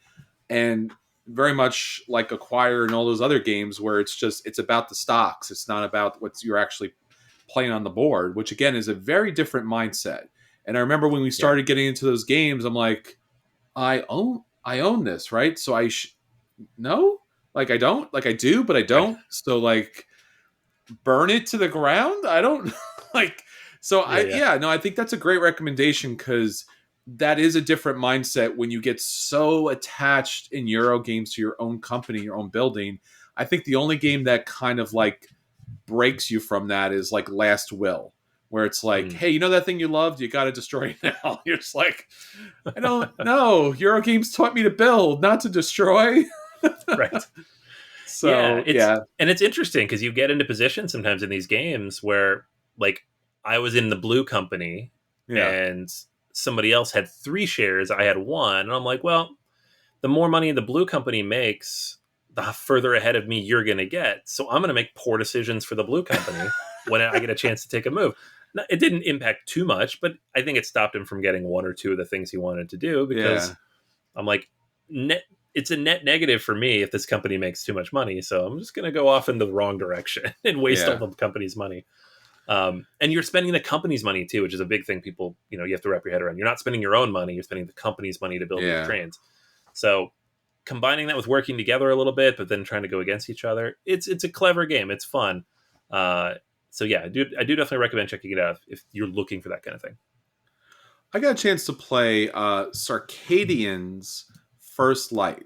And very much like Acquire and all those other games where it's about the stocks. It's not about what you're actually playing on the board, which again is a very different mindset. And I remember when we Yeah. started getting into those games, I'm like, I own this, right? So no, like I don't, like I do, but I Right. don't. So like burn it to the ground. I don't like. So Yeah. Yeah. I think that's a great recommendation because that is a different mindset when you get so attached in Euro games to your own company, your own building. I think the only game that kind of like breaks you from that is like Last Will, where it's like, Mm. hey, you know that thing you loved, you got to destroy it now. You're just like, I don't know. Euro games taught me to build, not to destroy. Right. Yeah, So yeah, it's interesting because you get into positions sometimes in these games where like I was in the blue company yeah, and somebody else had 3 shares, I had one, and I'm like, well, the more money the blue company makes, the further ahead of me you're going to get. So I'm going to make poor decisions for the blue company when I get a chance to take a move. Now, it didn't impact too much, but I think it stopped him from getting one or two of the things he wanted to do because yeah, I'm like, net, it's a net negative for me if this company makes too much money. So I'm just going to go off in the wrong direction and waste all yeah. the company's money. And you're spending the company's money too, which is a big thing people, you have to wrap your head around. You're not spending your own money, you're spending the company's money to build these Yeah. trains. So combining that with working together a little bit, but then trying to go against each other, it's a clever game. It's fun. So yeah, I do definitely recommend checking it out if you're looking for that kind of thing. I got a chance to play Circadian's First Light.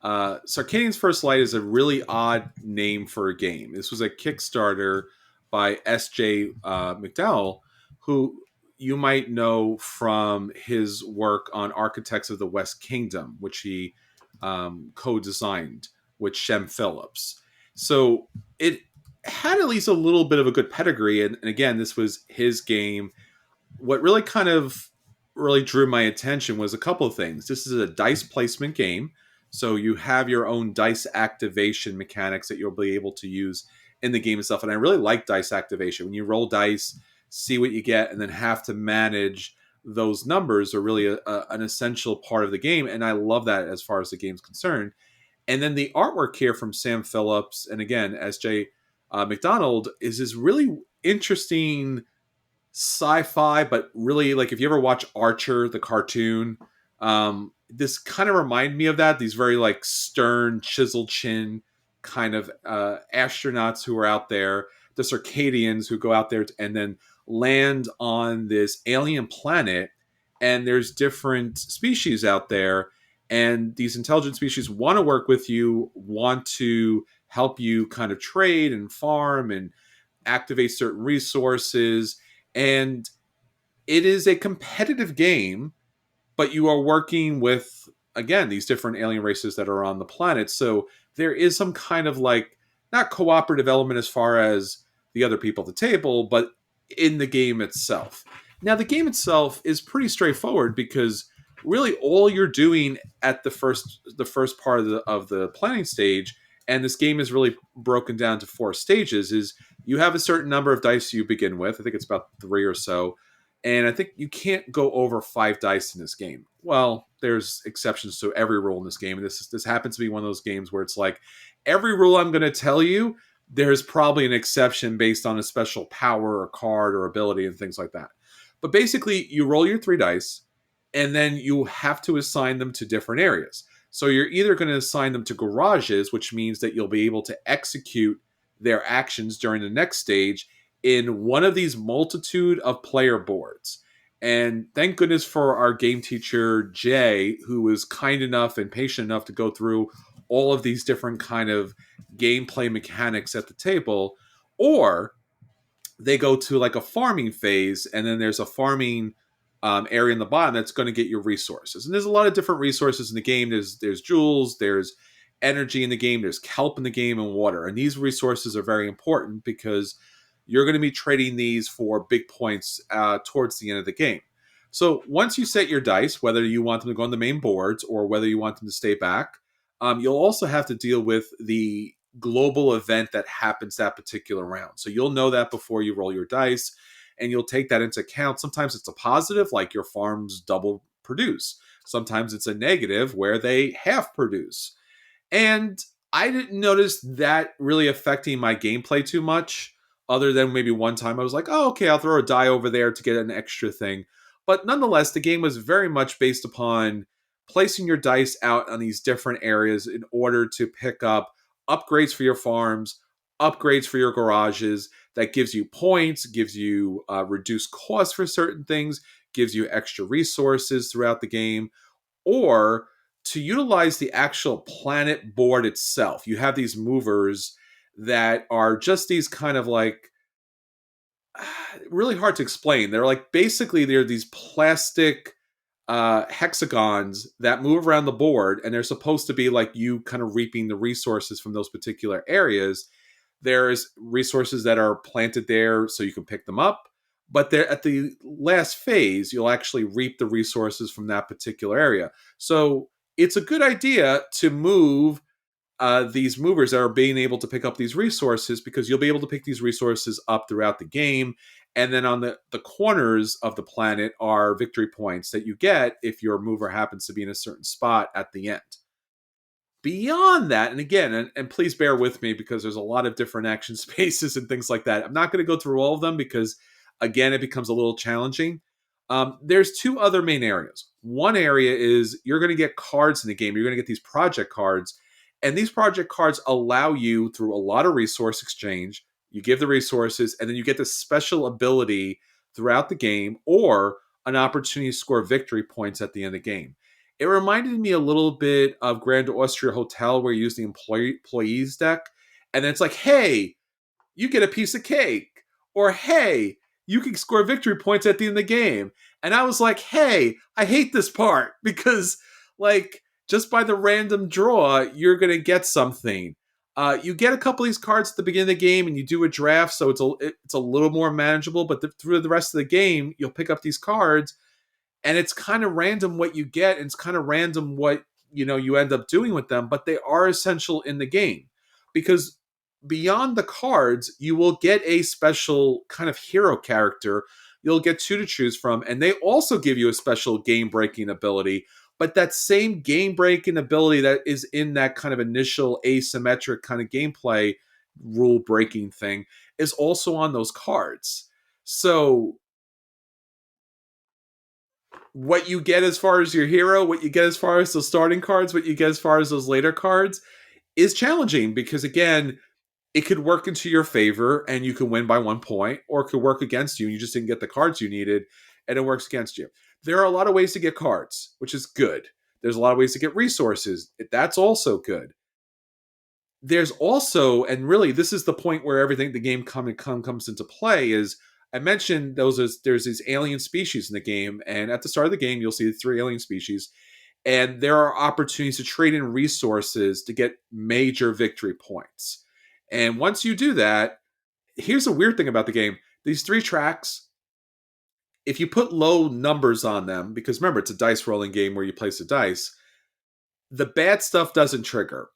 Circadian's First Light is a really odd name for a game. This was a Kickstarter by S.J. McDowell, who you might know from his work on Architects of the West Kingdom, which he co-designed with Shem Phillips. So it had at least a little bit of a good pedigree. And again, this was his game. What really kind of really drew my attention was a couple of things. This is a dice placement game. So you have your own dice activation mechanics that you'll be able to use in the game itself. And I really like dice activation. When you roll dice, see what you get, and then have to manage those numbers are really an essential part of the game. And I love that as far as the game's concerned. And then the artwork here from Sam Phillips, and again, S.J. McDonald, is this really interesting sci-fi, but really, like, if you ever watch Archer, the cartoon, this kind of reminded me of that. These very like stern, chiseled chin kind of astronauts who are out there, the Circadians who go out there and then land on this alien planet, and there's different species out there, and these intelligent species want to work with you, want to help you kind of trade and farm and activate certain resources. And it is a competitive game, but you are working with, again, these different alien races that are on the planet. So there is some kind of like, not cooperative element as far as the other people at the table, but in the game itself. Now, the game itself is pretty straightforward because really all you're doing at the first part of the planning stage, and this game is really broken down to 4 stages, is you have a certain number of dice you begin with. I think it's about 3 or so. And I think you can't go over 5 dice in this game. Well, there's exceptions to every rule in this game. And this happens to be one of those games where it's like, every rule I'm going to tell you, there's probably an exception based on a special power or card or ability and things like that. But basically, you roll your 3 dice, and then you have to assign them to different areas. So you're either going to assign them to garages, which means that you'll be able to execute their actions during the next stage in one of these multitude of player boards. And thank goodness for our game teacher, Jay, who was kind enough and patient enough to go through all of these different kind of gameplay mechanics at the table. Or they go to like a farming phase, and then there's a farming area in the bottom that's going to get your resources. And there's a lot of different resources in the game. There's jewels, there's energy in the game, there's kelp in the game, and water. And these resources are very important because you're going to be trading these for big points towards the end of the game. So once you set your dice, whether you want them to go on the main boards or whether you want them to stay back, you'll also have to deal with the global event that happens that particular round. So you'll know that before you roll your dice, and you'll take that into account. Sometimes it's a positive, like your farms double produce. Sometimes it's a negative, where they half produce. And I didn't notice that really affecting my gameplay too much, other than maybe one time I was like, oh, okay, I'll throw a die over there to get an extra thing. But nonetheless, the game was very much based upon placing your dice out on these different areas in order to pick up upgrades for your farms, upgrades for your garages. That gives you points, gives you reduced costs for certain things, gives you extra resources throughout the game. Or to utilize the actual planet board itself, you have these movers that are just these kind of like, really hard to explain. They're like, basically they're these plastic hexagons that move around the board, and they're supposed to be like you kind of reaping the resources from those particular areas. There's resources that are planted there so you can pick them up, but they're at the last phase, you'll actually reap the resources from that particular area. So it's a good idea to move these movers that are being able to pick up these resources, because you'll be able to pick these resources up throughout the game. And then on the corners of the planet are victory points that you get if your mover happens to be in a certain spot at the end. Beyond that, and again, and please bear with me because there's a lot of different action spaces and things like that. I'm not going to go through all of them because, again, it becomes a little challenging. There's 2 other main areas. One area is you're going to get cards in the game. You're going to get these project cards. And these project cards allow you, through a lot of resource exchange, you give the resources, and then you get this special ability throughout the game, or an opportunity to score victory points at the end of the game. It reminded me a little bit of Grand Austria Hotel, where you use the employees deck, and then it's like, hey, you get a piece of cake, or hey, you can score victory points at the end of the game. And I was like, hey, I hate this part, because like, just by the random draw, you're going to get something. You get a couple of these cards at the beginning of the game, and you do a draft, so it's a little more manageable. But through the rest of the game, you'll pick up these cards, and it's kind of random what you get, and it's kind of random what you end up doing with them, but they are essential in the game because beyond the cards, you will get a special kind of hero character. You'll get two to choose from, and they also give you a special game breaking ability. But that same game breaking ability that is in that kind of initial asymmetric kind of gameplay rule breaking thing is also on those cards. So what you get as far as your hero, what you get as far as those starting cards, what you get as far as those later cards is challenging because, again, it could work into your favor and you can win by 1 point, or it could work against you and you just didn't get the cards you needed and it works against you. There are a lot of ways to get cards, which is good. There's a lot of ways to get resources. That's also good. There's also, and really this is the point where everything the game comes into play, is I mentioned there's these alien species in the game, and at the start of the game you'll see the 3 alien species, and there are opportunities to trade in resources to get major victory points. And once you do that, here's a weird thing about the game. These 3 tracks, if you put low numbers on them, because remember, it's a dice rolling game where you place the dice, the bad stuff doesn't trigger.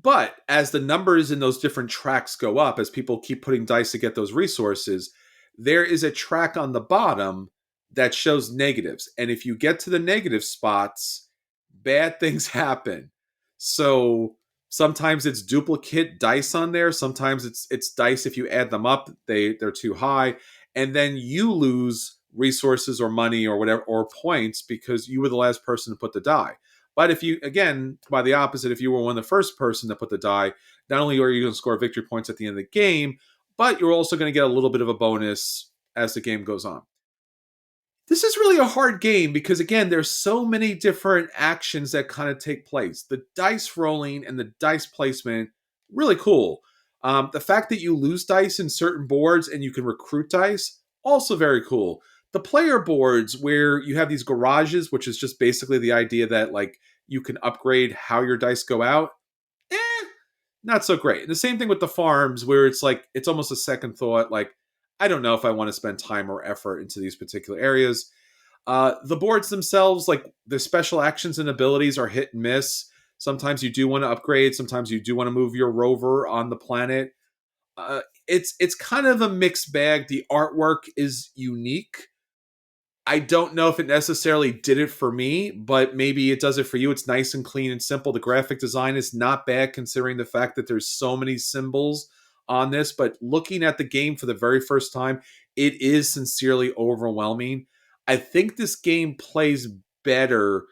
But as the numbers in those different tracks go up, as people keep putting dice to get those resources, there is a track on the bottom that shows negatives. And if you get to the negative spots, bad things happen. So sometimes it's duplicate dice on there. Sometimes it's dice, if you add them up, they're too high. And then you lose resources or money or whatever, or points, because you were the last person to put the die. But if you, again, by the opposite, if you were one of the first person to put the die, not only are you going to score victory points at the end of the game, but you're also going to get a little bit of a bonus as the game goes on. This is really a hard game because, again, there's so many different actions that kind of take place. The dice rolling and the dice placement, really cool. The fact that you lose dice in certain boards and you can recruit dice, also very cool. The player boards where you have these garages, which is just basically the idea that like you can upgrade how your dice go out, not so great. And the same thing with the farms where it's like, it's almost a second thought. Like, I don't know if I want to spend time or effort into these particular areas. The boards themselves, like the special actions and abilities are hit and miss. Sometimes you do want to upgrade. Sometimes you do want to move your rover on the planet. It's kind of a mixed bag. The artwork is unique. I don't know if it necessarily did it for me, but maybe it does it for you. It's nice and clean and simple. The graphic design is not bad considering the fact that there's so many symbols on this. But looking at the game for the very first time, it is sincerely overwhelming. I think this game plays better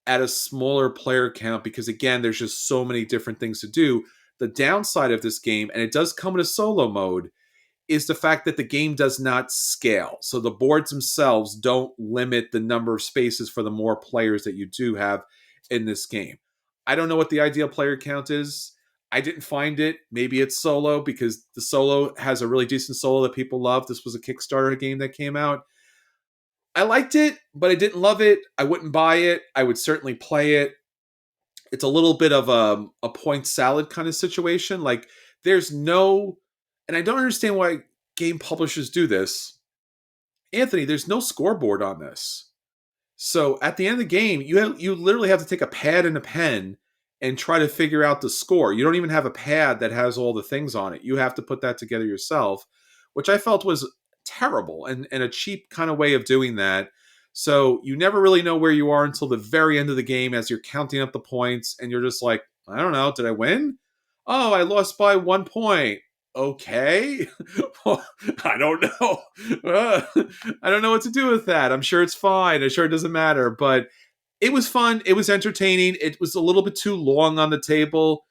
at a smaller player count because, again, there's just so many different things to do. The downside of this game, and it does come in a solo mode, is the fact that the game does not scale. So the boards themselves don't limit the number of spaces for the more players that you do have in this game. I don't know what the ideal player count is. I didn't find it. Maybe it's solo because the solo has a really decent solo that people love. This was a Kickstarter game that came out. I liked it, but I didn't love it. I wouldn't buy it. I would certainly play it. It's a little bit of a point salad kind of situation. Like there's no, and I don't understand why game publishers do this. Anthony, there's no scoreboard on this. So at the end of the game, you literally have to take a pad and a pen and try to figure out the score. You don't even have a pad that has all the things on it. You have to put that together yourself, which I felt was terrible and a cheap kind of way of doing that. So you never really know where you are until the very end of the game as you're counting up the points and you're just like, I don't know, did I win? Oh, I lost by 1 point. Okay. Well, I don't know. I don't know what to do with that. I'm sure it's fine. I'm sure it doesn't matter. But it was fun. It was entertaining. It was a little bit too long on the table.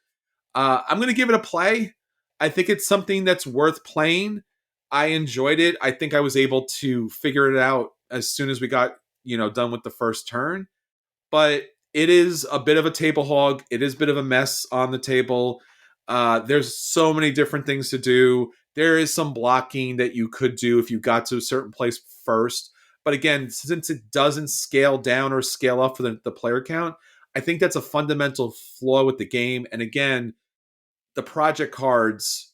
I'm going to give it a play. I think it's something that's worth playing. I enjoyed it. I think I was able to figure it out as soon as we got, done with the first turn. But it is a bit of a table hog. It is a bit of a mess on the table. There's so many different things to do. There is some blocking that you could do if you got to a certain place first. But again, since it doesn't scale down or scale up for the player count, I think that's a fundamental flaw with the game. And again, the project cards,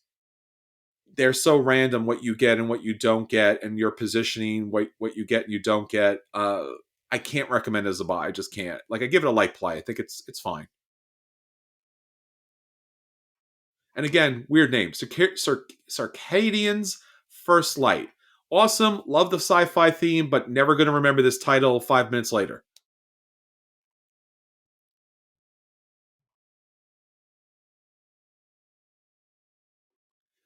they're so random what you get and what you don't get, and your positioning, what you get and you don't get. I can't recommend it as a buy. I just can't. Like, I give it a light play. I think it's fine. And again, weird name. Circadians First Light. Awesome. Love the sci-fi theme, but never going to remember this title 5 minutes later.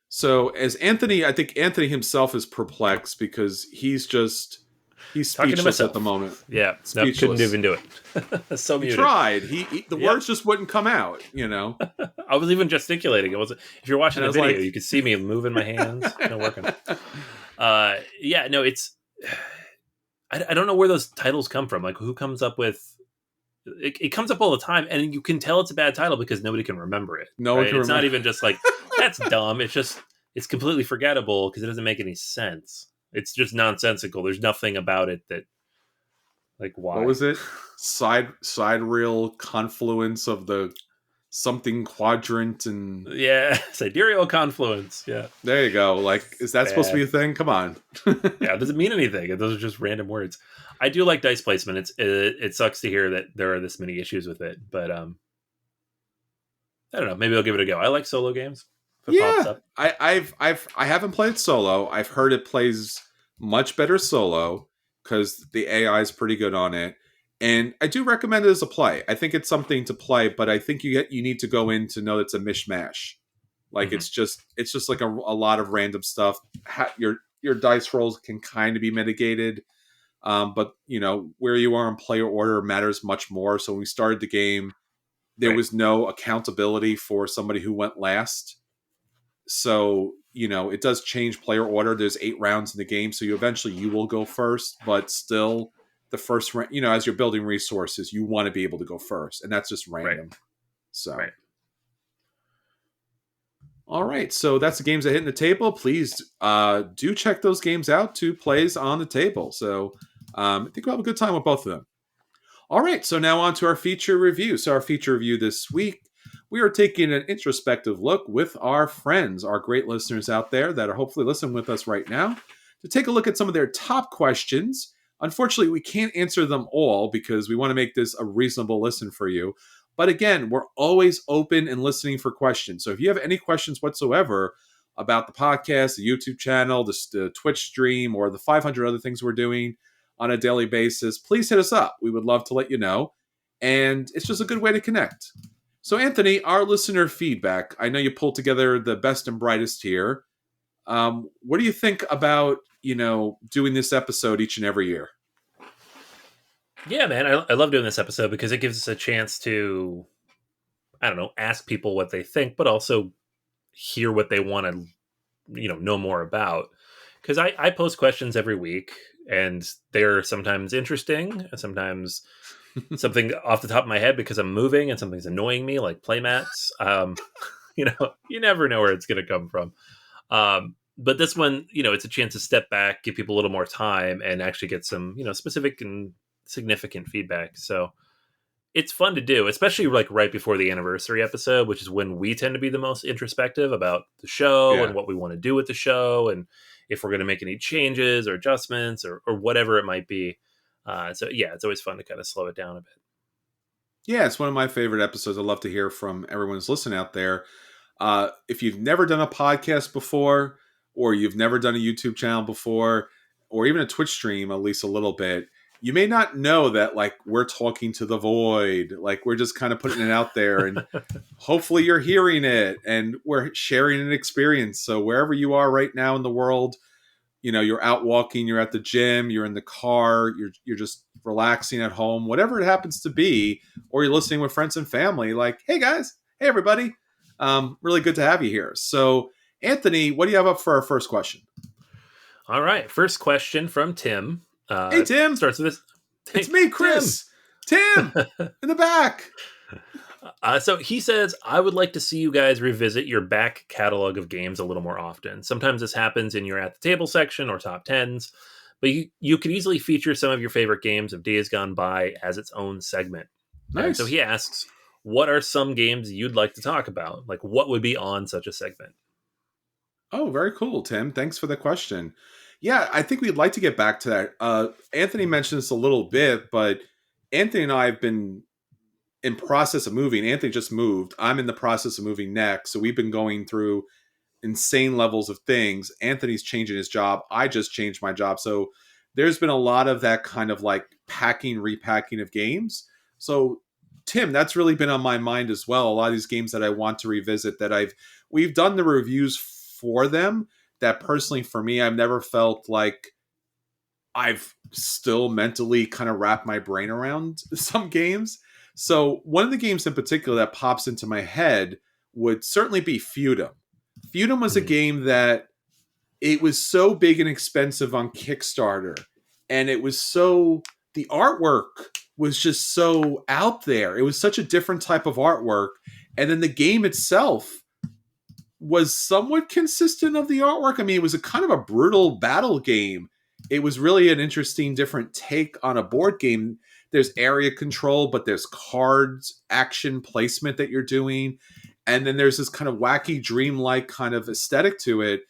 So as Anthony, I think Anthony himself is perplexed because he's Talking to speechless at myself. the moment. Yeah, nope, Speechless. couldn't even do it. So He muted. tried. The Yep. words just wouldn't come out, I was even gesticulating. It was if you're watching And I the was video, like- you could see me moving my hands. No working. Yeah, no, it's. I don't know where those titles come from. Like, who comes up with? It comes up all the time, and you can tell it's a bad title because nobody can remember it. No one right? can It's not remember. even just like that's dumb. It's completely forgettable because it doesn't make any sense. It's just nonsensical. There's nothing about it that, like, why? What was it? Side reel confluence of the something quadrant, and Yeah, sidereal confluence. Yeah, there you go. Like, is that supposed to be a thing? Come on. yeah. It doesn't mean anything. Those are just random words. I do like dice placement. It sucks to hear that there are this many issues with it, but I don't know. Maybe I'll give it a go. I like solo games. If it pops up. I haven't played solo. I've heard it plays much better solo because the AI is pretty good on it, and I do recommend it as a play. I think it's something to play, but I think you need to go in to know it's a mishmash. Like it's just like a lot of random stuff. Your dice rolls can kind of be mitigated. But where you are in player order matters much more. So when we started the game, there was no accountability for somebody who went last. So it does change player order. There's 8 rounds in the game, so you will go first. But still, the first round, as you're building resources, you want to be able to go first, and that's just random. Right. So. Right. All right, so that's the games that hit in the table. Please do check those games out. 2 plays on the table. So I think we'll have a good time with both of them. All right, so now on to our feature review. So our feature review this week, we are taking an introspective look with our friends, our great listeners out there that are hopefully listening with us right now, to take a look at some of their top questions. Unfortunately, we can't answer them all because we want to make this a reasonable listen for you. But again, we're always open and listening for questions. So if you have any questions whatsoever about the podcast, the YouTube channel, the Twitch stream, or the 500 other things we're doing on a daily basis, please hit us up. We would love to let you know. And it's just a good way to connect. So Anthony, our listener feedback, I know you pulled together the best and brightest here. What do you think about, doing this episode each and every year? Yeah, man, I love doing this episode because it gives us a chance to, I don't know, ask people what they think, but also hear what they want to, know more about. Because I post questions every week, and they're sometimes interesting, and sometimes something off the top of my head because I'm moving, and something's annoying me, like playmats. You never know where it's going to come from. But this one, it's a chance to step back, give people a little more time, and actually get some, specific and significant feedback. So it's fun to do, especially like right before the anniversary episode, which is when we tend to be the most introspective about the show and what we want to do with the show, and if we're going to make any changes or adjustments or whatever it might be. So yeah, it's always fun to kind of slow it down a bit. Yeah, it's one of my favorite episodes. I'd love to hear from everyone who's listening out there. If you've never done a podcast before, or you've never done a YouTube channel before, or even a Twitch stream, at least a little bit, you may not know that, like, we're talking to the void. Like, we're just kind of putting it out there, and hopefully you're hearing it, and we're sharing an experience. So wherever you are right now in the world, you're out walking, you're at the gym, you're in the car, you're just relaxing at home, whatever it happens to be, or you're listening with friends and family, like, hey guys, hey everybody, really good to have you here. So Anthony, what do you have up for our first question? All right, first question from Tim. Hey Tim, starts with this. It's me, Chris. Tim in the back. So he says, I would like to see you guys revisit your back catalog of games a little more often. Sometimes this happens in your at the table section or top 10s, but you could easily feature some of your favorite games of days gone by as its own segment. Nice. And so he asks, what are some games you'd like to talk about? Like, what would be on such a segment? Oh, very cool, Tim. Thanks for the question. Yeah, I think we'd like to get back to that. Anthony mentioned this a little bit, but Anthony and I have been in process of moving. Anthony just moved. I'm in the process of moving next. So we've been going through insane levels of things. Anthony's changing his job. I just changed my job. So there's been a lot of that kind of like packing, repacking of games. So Tim, that's really been on my mind as well. A lot of these games that I want to revisit that we've done the reviews for them that personally for me, I've never felt like I've still mentally kind of wrapped my brain around some games. So one of the games in particular that pops into my head would certainly be Feudum. Feudum was a Mhm. game that it was so big and expensive on Kickstarter, and it was so the artwork was just so out there. It was such a different type of artwork, and then the game itself was somewhat consistent of the artwork. I mean, it was a kind of a brutal battle game. It was really an interesting, different take on a board game. There's area control, but there's cards, action placement that you're doing. And then there's this kind of wacky, dreamlike kind of aesthetic to it.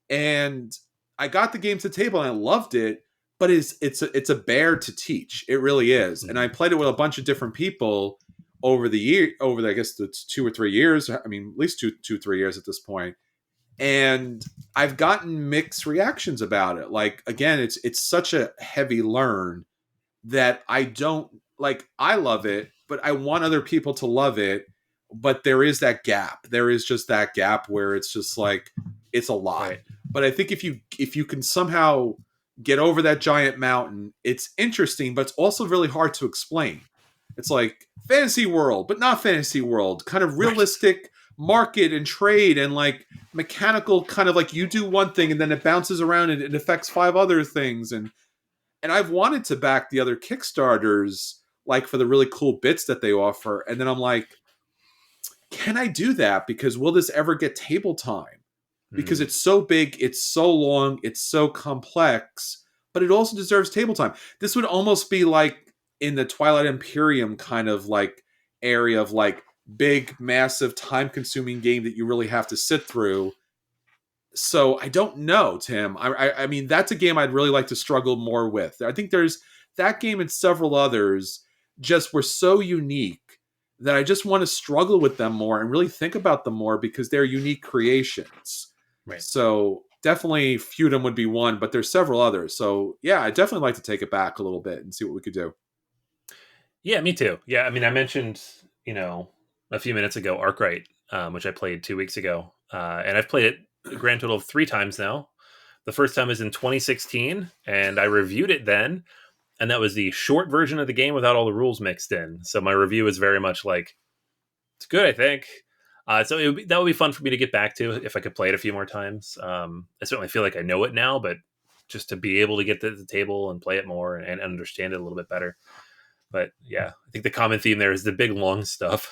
And I got the game to the table and I loved it, but it's a bear to teach. It really is. And I Mhm. played it with a bunch of different people over the I guess the 2 or 3 years. I mean, at least 3 years at this point. And I've gotten mixed reactions about it. Like again, it's such a heavy learn that I don't like. I love it, but I want other people to love it. But there is that gap. There is just that gap where it's just like it's a lot. Right. But I think if you can somehow get over that giant mountain, it's interesting, but it's also really hard to explain. It's like fantasy world, but not fantasy world. Kind of Right. realistic market and trade and like mechanical kind of like you do one thing and then it bounces around and it affects five other things and I've wanted to back the other Kickstarters like for the really cool bits that they offer. And then I'm like, can I do that? Because will this ever get table time? Because Mm. it's so big, it's so long, it's so complex, but it also deserves table time. This would almost be like in the Twilight Imperium kind of like area of like big, massive, time consuming game that you really have to sit through. So I don't know, Tim. I mean, that's a game I'd really like to struggle more with. I think there's that game and several others just were so unique that I just want to struggle with them more and really think about them more because they're unique creations. Right. So definitely Feudum would be one, but there's several others. So yeah, I definitely like to take it back a little bit and see what we could do. Yeah, me too. Yeah, I mean, I mentioned, a few minutes ago, Arkwright, which I played 2 weeks ago, and I've played it a grand total of 3 times now. The first time was in 2016, and I reviewed it then, and that was the short version of the game without all the rules mixed in. So my review is very much like it's good, I think. So that would be fun for me to get back to if I could play it a few more times. I certainly feel like I know it now, but just to be able to get to the table and play it more and understand it a little bit better. But yeah, I think the common theme there is the big long stuff.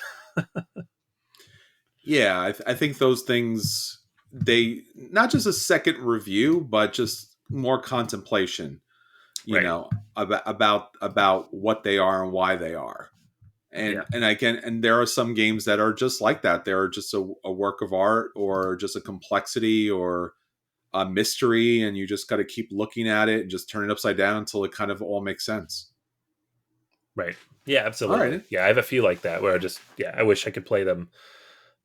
Yeah, I think those things they not just a second review, but just more contemplation. You Right. know about what they are and why they are. Yeah. And again, and there are some games that are just like that. They're just a work of art or just a complexity or a mystery, and you just got to keep looking at it and just turn it upside down until it kind of all makes sense. Right. Yeah, All absolutely. right. Yeah, I have a few like that where I wish I could play them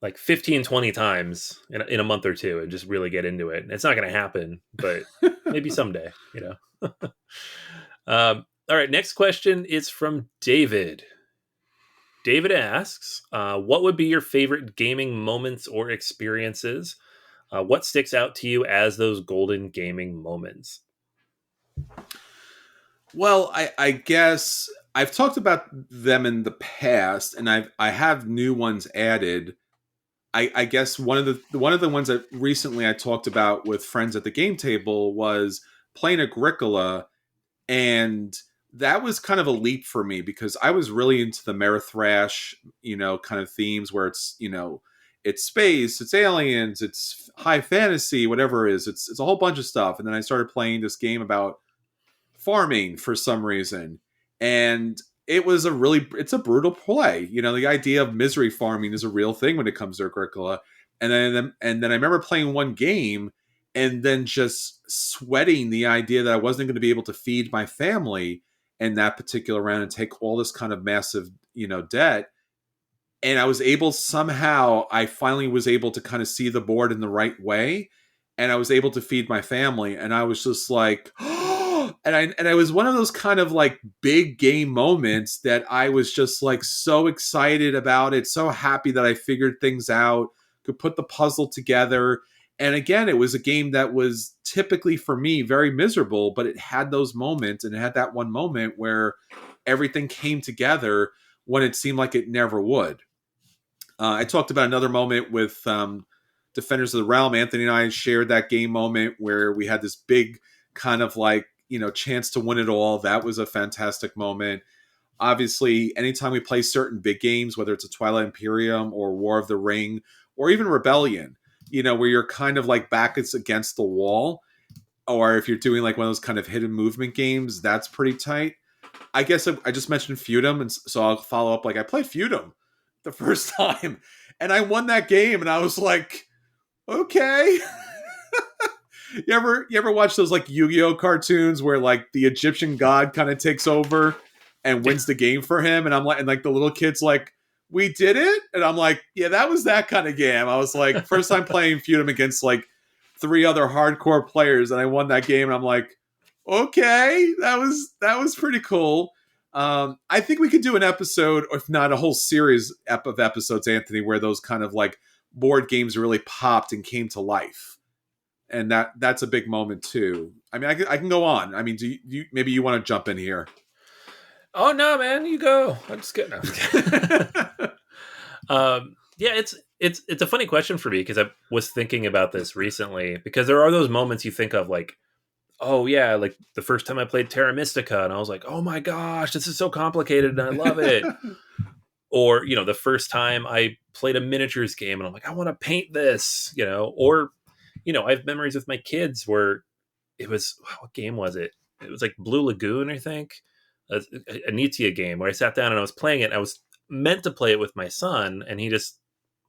like 15, 20 times in a month or two and just really get into it. It's not going to happen, but maybe someday. All right. Next question is from David. David asks, what would be your favorite gaming moments or experiences? What sticks out to you as those golden gaming moments? Well, I guess I've talked about them in the past, and I have new ones added. I guess one of the ones that recently I talked about with friends at the game table was playing Agricola, and that was kind of a leap for me because I was really into the Amerithrash, kind of themes where it's space, it's aliens, it's high fantasy, whatever it is. It's a whole bunch of stuff. And then I started playing this game about farming for some reason. And it's a brutal play. The idea of misery farming is a real thing when it comes to Agricola. And then I remember playing one game and then just sweating the idea that I wasn't going to be able to feed my family in that particular round and take all this kind of massive, debt. And I was able somehow, I finally was able to kind of see the board in the right way. And I was able to feed my family. And I was just like, and I was one of those kind of like big game moments that I was just like so excited about it, so happy that I figured things out, could put the puzzle together. And again, it was a game that was typically for me very miserable, but it had those moments, and it had that one moment where everything came together when it seemed like it never would. I talked about another moment with Defenders of the Realm. Anthony and I shared that game moment where we had this big kind of like, chance to win it all. That was a fantastic moment. Obviously, anytime we play certain big games, whether it's a Twilight Imperium or War of the Ring or even Rebellion, where you're kind of like back against the wall, or if you're doing like one of those kind of hidden movement games, that's pretty tight. I guess I just mentioned Feudum, and so I'll follow up. Like, I played Feudum the first time, and I won that game, and I was like, okay. You ever watch those like Yu-Gi-Oh cartoons where like the Egyptian god kind of takes over and wins the game for him? And I'm like, and like the little kid's like, we did it? And I'm like, yeah, that was that kind of game. I was like, first time playing Feudum against like 3 other hardcore players, and I won that game, and I'm like, okay, that was pretty cool. I think we could do an episode, or if not a whole series of episodes, Anthony, where those kind of like board games really popped and came to life. And that's a big moment too. I mean, I can go on. I mean, do you maybe you want to jump in here? Oh no, man, you go. I'm just kidding. Yeah, it's a funny question for me because I was thinking about this recently, because there are those moments you think of like, oh yeah, like the first time I played Terra Mystica and I was like, oh my gosh, this is so complicated and I love it. Or, the first time I played a miniatures game and I'm like, I want to paint this, or, I have memories with my kids where it was, what game was it? It was like Blue Lagoon, I think, a Nitia game where I sat down and I was playing it. And I was meant to play it with my son, and he just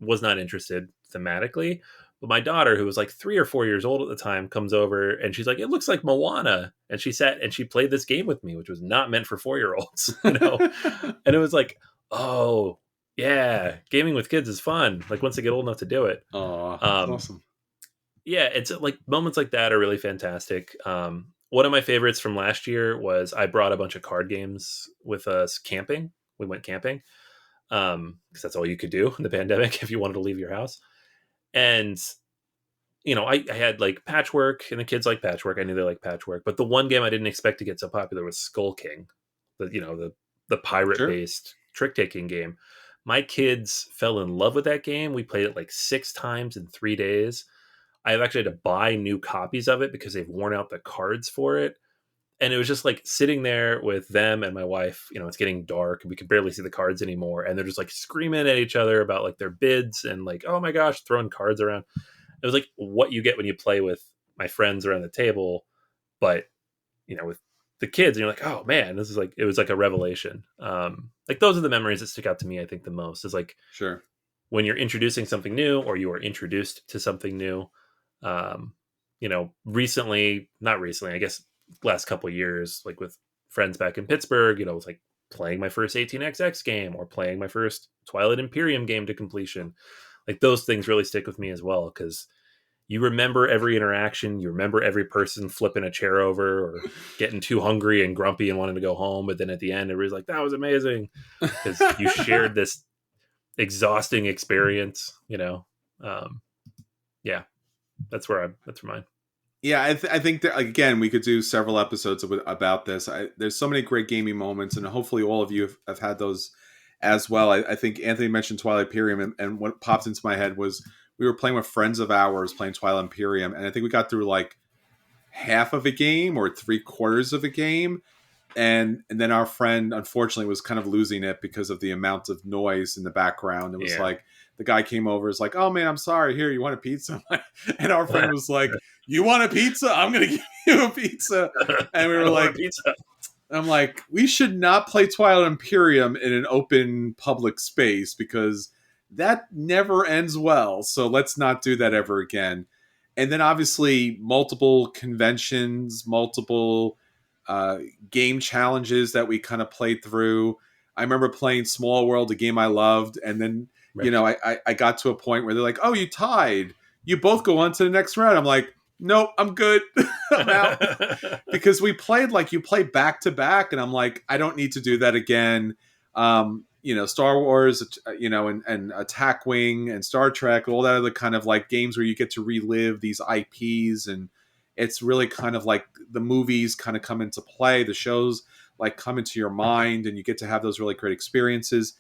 was not interested thematically. But my daughter, who was like 3 or 4 years old at the time, comes over and she's like, it looks like Moana. And she sat and she played this game with me, which was not meant for 4-year-olds, And it was like, oh yeah, gaming with kids is fun. Like once they get old enough to do it. Oh, that's awesome. Yeah, it's like moments like that are really fantastic. One of my favorites from last year was I brought a bunch of card games with us camping. We went camping because that's all you could do in the pandemic if you wanted to leave your house. And I had like Patchwork, and the kids like Patchwork. I knew they like Patchwork, but the one game I didn't expect to get so popular was Skull King, the pirate based trick taking game. My kids fell in love with that game. We played it like 6 times in 3 days. I've actually had to buy new copies of it because they've worn out the cards for it. And it was just like sitting there with them and my wife, it's getting dark and we can barely see the cards anymore. And they're just like screaming at each other about like their bids and like, oh my gosh, throwing cards around. It was like what you get when you play with my friends around the table, but with the kids, and you're like, oh man, this is like, it was like a revelation. Like those are the memories that stick out to me, I think, the most, is like, sure, when you're introducing something new or you are introduced to something new. Not recently, I guess last couple of years, like with friends back in Pittsburgh, it was like playing my first 18xx game or playing my first Twilight Imperium game to completion. Like those things really stick with me as well, because you remember every interaction, you remember every person flipping a chair over or getting too hungry and grumpy and wanting to go home, but then at the end everybody's like, that was amazing, because you shared this exhausting experience. Yeah, that's mine. Yeah, I think that, again, we could do several episodes about this. There's so many great gaming moments, and hopefully all of you have had those as well. I think Anthony mentioned Twilight Imperium, and what popped into my head was we were playing with friends of ours playing Twilight Imperium, and I think we got through like half of a game or 3/4 of a game, and then our friend unfortunately was kind of losing it because of the amount of noise in the background. It was like the guy came over, is like, oh man, I'm sorry, here, you want a pizza? And our friend was like, you want a pizza? I'm gonna give you a pizza. And we were like, pizza. I'm like, we should not play Twilight Imperium in an open public space because that never ends well. So let's not do that ever again. And then obviously multiple conventions, multiple game challenges that we kind of played through. I remember playing Small World, a game I loved, and then Right. I got to a point where they're like, "Oh, you tied. You both go on to the next round." I'm like, "Nope, I'm good. I'm out." Because we played like you play back to back, and I'm like, I don't need to do that again. Star Wars, and Attack Wing and Star Trek, all that other kind of like games where you get to relive these IPs, and it's really kind of like the movies kind of come into play, the shows like come into your mind, and you get to have those really great experiences.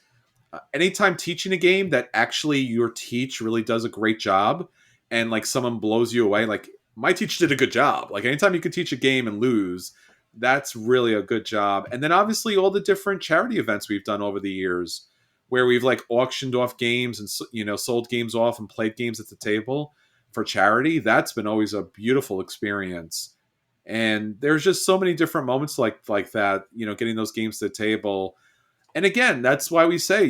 Anytime teaching a game that actually your teach really does a great job, and like someone blows you away, like my teacher did a good job. Like anytime you can teach a game and lose, that's really a good job. And then obviously all the different charity events we've done over the years, where we've like auctioned off games and sold games off and played games at the table for charity. That's been always a beautiful experience. And there's just so many different moments like that, getting those games to the table. And again, that's why we say,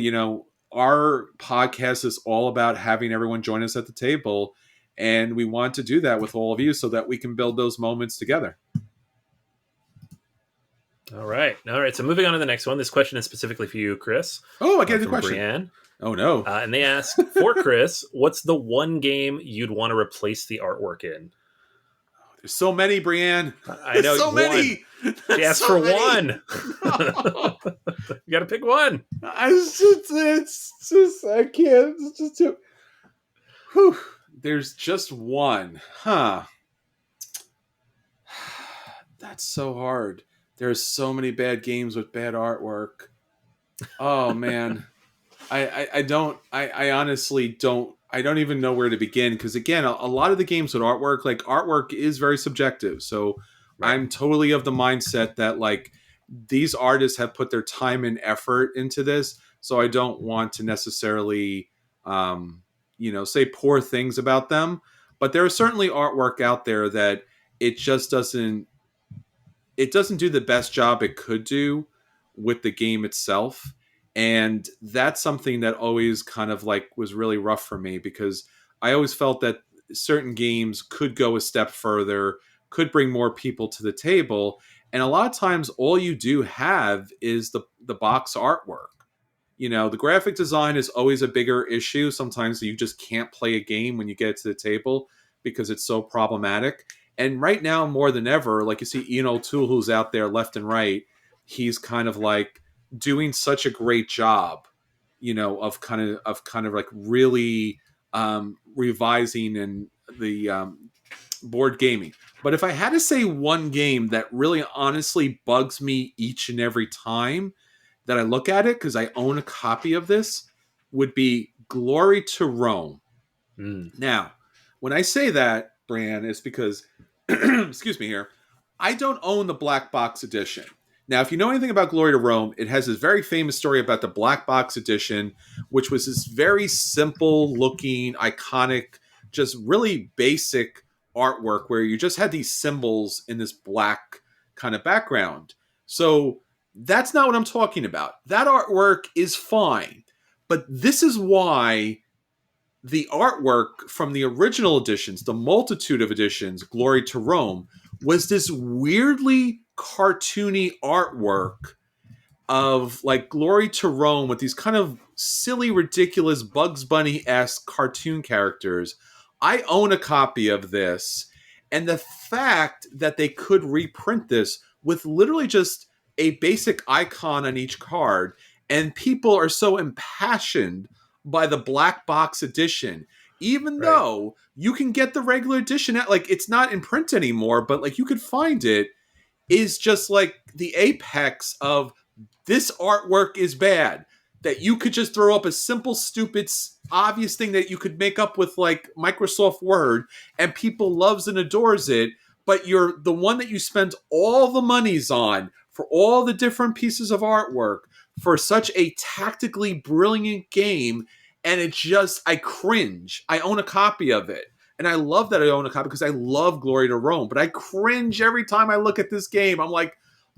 our podcast is all about having everyone join us at the table. And we want to do that with all of you so that we can build those moments together. All right. So moving on to the next one. This question is specifically for you, Chris. Oh, I get the from question. Brienne. Oh, no. And they ask, for Chris, what's the one game you'd want to replace the artwork in? There's so many, Brienne. I know. So many. She asked for one. You got to pick one. It's just, I can't. It's just too. Whew. There's just one. Huh. That's so hard. There's so many bad games with bad artwork. Oh, man. I honestly don't. I don't even know where to begin, because again, a lot of the games with artwork, like artwork is very subjective. So right. I'm totally of the mindset that like these artists have put their time and effort into this. So I don't want to necessarily, say poor things about them. But there is certainly artwork out there that it just doesn't do the best job it could do with the game itself. And that's something that always kind of like was really rough for me, because I always felt that certain games could go a step further, could bring more people to the table. And a lot of times all you do have is the box artwork. The graphic design is always a bigger issue. Sometimes you just can't play a game when you get to the table because it's so problematic. And right now, more than ever, like you see Ian O'Toole, who's out there left and right, he's kind of like doing such a great job, of kind of like really revising and the board gaming. But if I had to say one game that really honestly bugs me each and every time that I look at it, because I own a copy of this, would be Glory to Rome. Now, when I say that, Bran, it's because, excuse me here, I don't own the black box edition. Now, if you know anything about Glory to Rome, it has this very famous story about the black box edition, which was this very simple looking, iconic, just really basic artwork where you just had these symbols in this black kind of background. So that's not what I'm talking about. That artwork is fine. But this is why the artwork from the original editions, the multitude of editions, Glory to Rome, was this weirdly cartoony artwork of like Glory to Rome with these kind of silly, ridiculous Bugs Bunny-esque cartoon characters. I own a copy of this. And the fact that they could reprint this with literally just a basic icon on each card, and people are so impassioned by the black box edition, even though you can get the regular edition at, like, it's not in print anymore, but like you could find it, is just like the apex of this artwork is bad. That you could just throw up a simple, stupid, obvious thing that you could make up with like Microsoft Word, and people loves and adores it, but you're the one that you spent all the monies on for all the different pieces of artwork for such a tactically brilliant game. And it just, I cringe. I own a copy of it. And I love that I own a copy because I love Glory to Rome. But I cringe every time I look at this game. I'm like,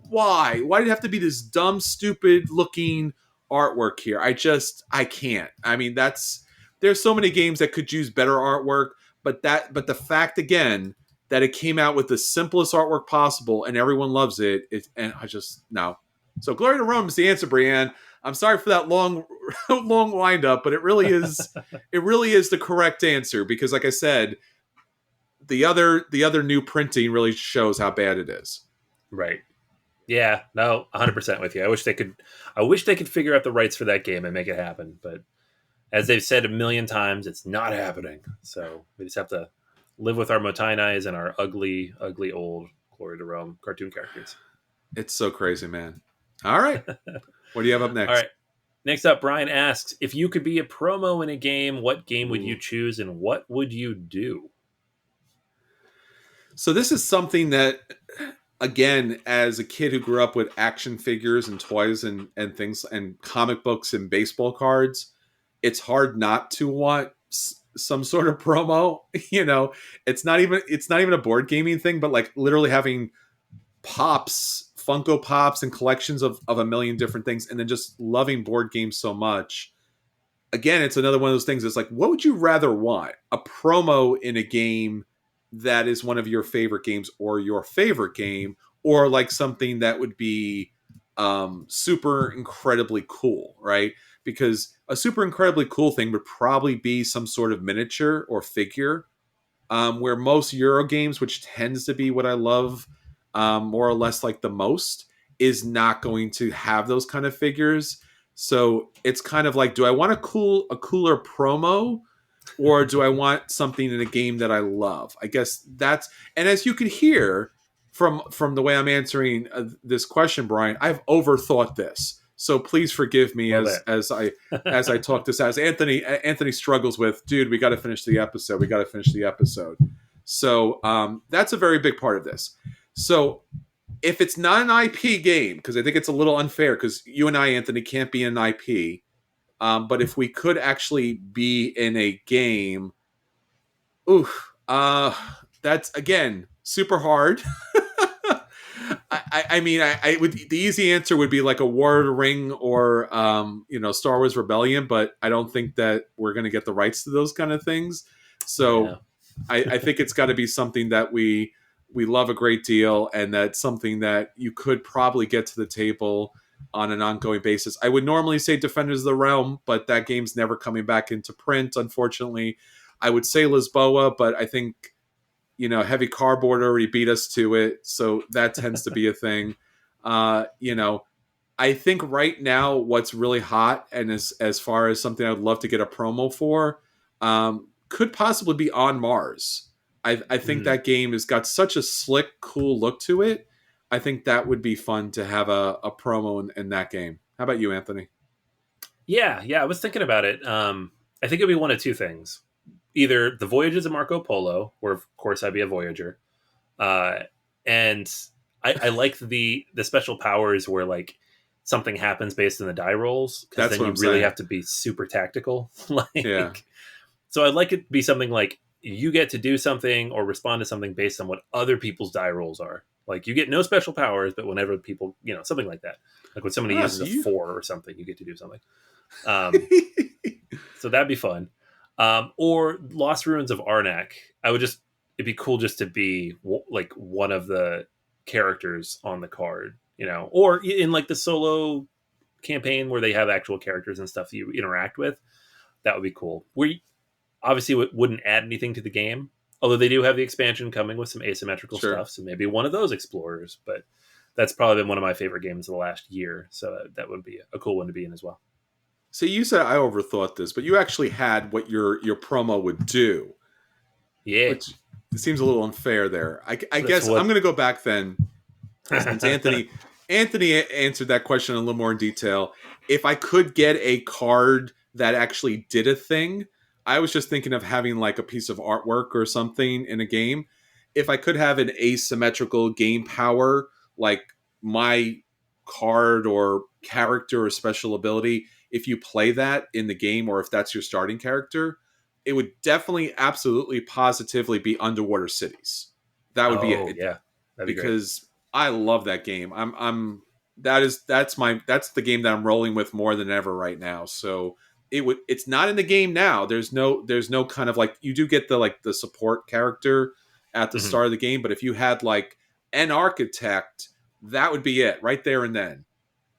why? Why did it have to be this dumb, stupid looking artwork here? I can't. I mean, there's so many games that could use better artwork. but the fact again that it came out with the simplest artwork possible and everyone loves it, and I just no. So Glory to Rome is the answer, Brienne. I'm sorry for that long long wind up, but it really is the correct answer because like I said, the other new printing really shows how bad it is. Right. Yeah, no, 100% with you. I wish they could figure out the rights for that game and make it happen, but as they've said a million times, it's not happening. So we just have to live with our Motainais and our ugly, ugly old Glory to Rome cartoon characters. It's so crazy, man. All right. What do you have up next? All right. Next up, Brian asks, if you could be a promo in a game, what game would you choose and what would you do? So this is something that, again, as a kid who grew up with action figures and toys and things and comic books and baseball cards, it's hard not to want some sort of promo. You know, it's not even a board gaming thing, but like literally having pops, Funko Pops, and collections of a million different things, and then just loving board games so much. Again, it's another one of those things. It's like, what would you rather want? A promo in a game that is one of your favorite games or your favorite game, or like something that would be super incredibly cool, right? Because a super incredibly cool thing would probably be some sort of miniature or figure, where most Euro games, which tends to be what I love more or less like the most, is not going to have those kind of figures. So it's kind of like, do I want a cooler promo, or do I want something in a game that I love? I guess that's, and as you can hear from the way I'm answering this question, Brian, I've overthought this. So please forgive me as I talk this as Anthony struggles with, dude, we got to finish the episode. We got to finish the episode. So that's a very big part of this. So if it's not an IP game, because I think it's a little unfair, because you and I, Anthony, can't be an IP. But if we could actually be in a game, that's again super hard. I mean, I would, the easy answer would be like a War of the Ring or Star Wars Rebellion, but I don't think that we're going to get the rights to those kind of things. So yeah. I think it's got to be something that we love a great deal, and that's something that you could probably get to the table on an ongoing basis. I would normally say Defenders of the Realm, but that game's never coming back into print, unfortunately. I would say Lisboa, but I think, Heavy Cardboard already beat us to it, so that tends to be a thing. I think right now what's really hot, and as far as something I'd love to get a promo for, could possibly be On Mars. I think that game has got such a slick, cool look to it. I think that would be fun to have a promo in that game. How about you, Anthony? Yeah, I was thinking about it. I think it'd be one of two things. Either the Voyages of Marco Polo, where of course I'd be a Voyager. And I like the special powers where like something happens based on the die rolls. Because then you really have to be super tactical. Yeah. So I'd like it to be something like you get to do something or respond to something based on what other people's die rolls are. Like you get no special powers, but whenever people, something like that. Like when somebody uses a 4 or something, you get to do something. So that'd be fun. Or Lost Ruins of Arnak. It'd be cool just to be like one of the characters on the card, or in like the solo campaign where they have actual characters and stuff you interact with. That would be cool. Obviously wouldn't add anything to the game, although they do have the expansion coming with some asymmetrical stuff, so maybe one of those explorers. But that's probably been one of my favorite games of the last year, so that would be a cool one to be in as well. So you said I overthought this, but you actually had what your promo would do. Yeah, which seems a little unfair there. I guess I'm going to go back then, since Anthony answered that question a little more in detail. If I could get a card that actually did a thing, I was just thinking of having like a piece of artwork or something in a game. If I could have an asymmetrical game power, like my card or character or special ability, if you play that in the game, or if that's your starting character, it would definitely, absolutely, positively be Underwater Cities. That would be it. Yeah, that'd be because great. I love that game. That's the game that I'm rolling with more than ever right now. So it's not in the game now. There's no kind of like, you do get the support character at the Hmm. start of the game, but if you had like an architect, that would be it right there and then.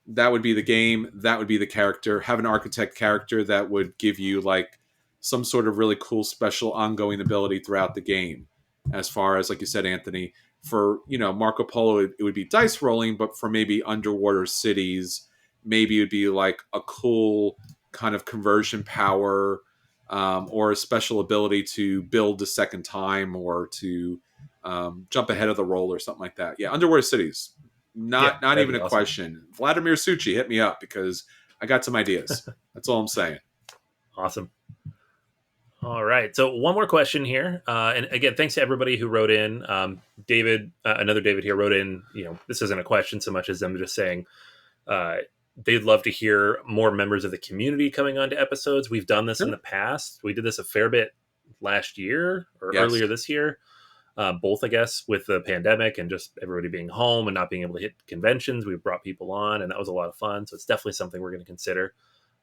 That would be the game. That would be the character. Have an architect character that would give you like some sort of really cool special ongoing ability throughout the game. As far as, like you said, Anthony, for Marco Polo, it would be dice rolling, but for maybe underwater cities, maybe it would be like a cool kind of conversion power, or a special ability to build a second time, or to jump ahead of the roll or something like that. Yeah, underwater cities, Yeah, not that'd even be a awesome. question. Vladimir Suchi, hit me up because I got some ideas. That's all I'm saying. Awesome. All right. So one more question here, and again, thanks to everybody who wrote in. David, another David here wrote in. This isn't a question so much as them just saying uh, they'd love to hear more members of the community coming on to episodes. We've done this in Yep. the past. We did this a fair bit last year or Yes. earlier this year. Both, I guess, with the pandemic and just everybody being home and not being able to hit conventions, we brought people on, and that was a lot of fun. So it's definitely something we're going to consider.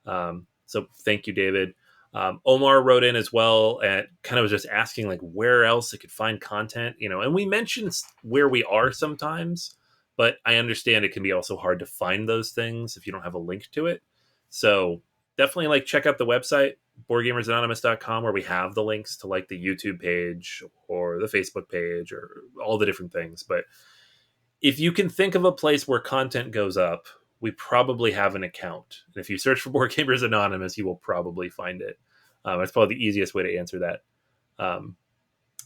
So thank you, David. Omar wrote in as well and kind of was just asking like where else they could find content, and we mentioned where we are sometimes, but I understand it can be also hard to find those things if you don't have a link to it. So definitely like check out the website, boardgamersanonymous.com, where we have the links to like the YouTube page or the Facebook page or all the different things. But if you can think of a place where content goes up, we probably have an account. And if you search for Board Gamers Anonymous, you will probably find it. That's probably the easiest way to answer that. Um,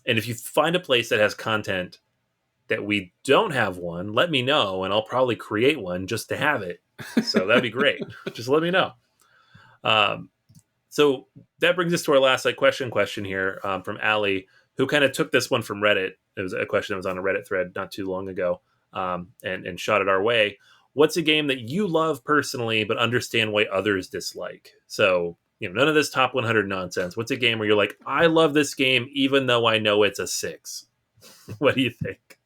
and if you find a place that has content that we don't have one, let me know, and I'll probably create one just to have it. So that'd be great. Just let me know. Um, so that brings us to our last question here from Allie, who kind of took this one from Reddit. It was a question that was on a Reddit thread not too long ago, and shot it our way. What's a game that you love personally, but understand why others dislike? So, none of this top 100 nonsense. What's a game where you're like, I love this game, even though I know it's a 6? What do you think?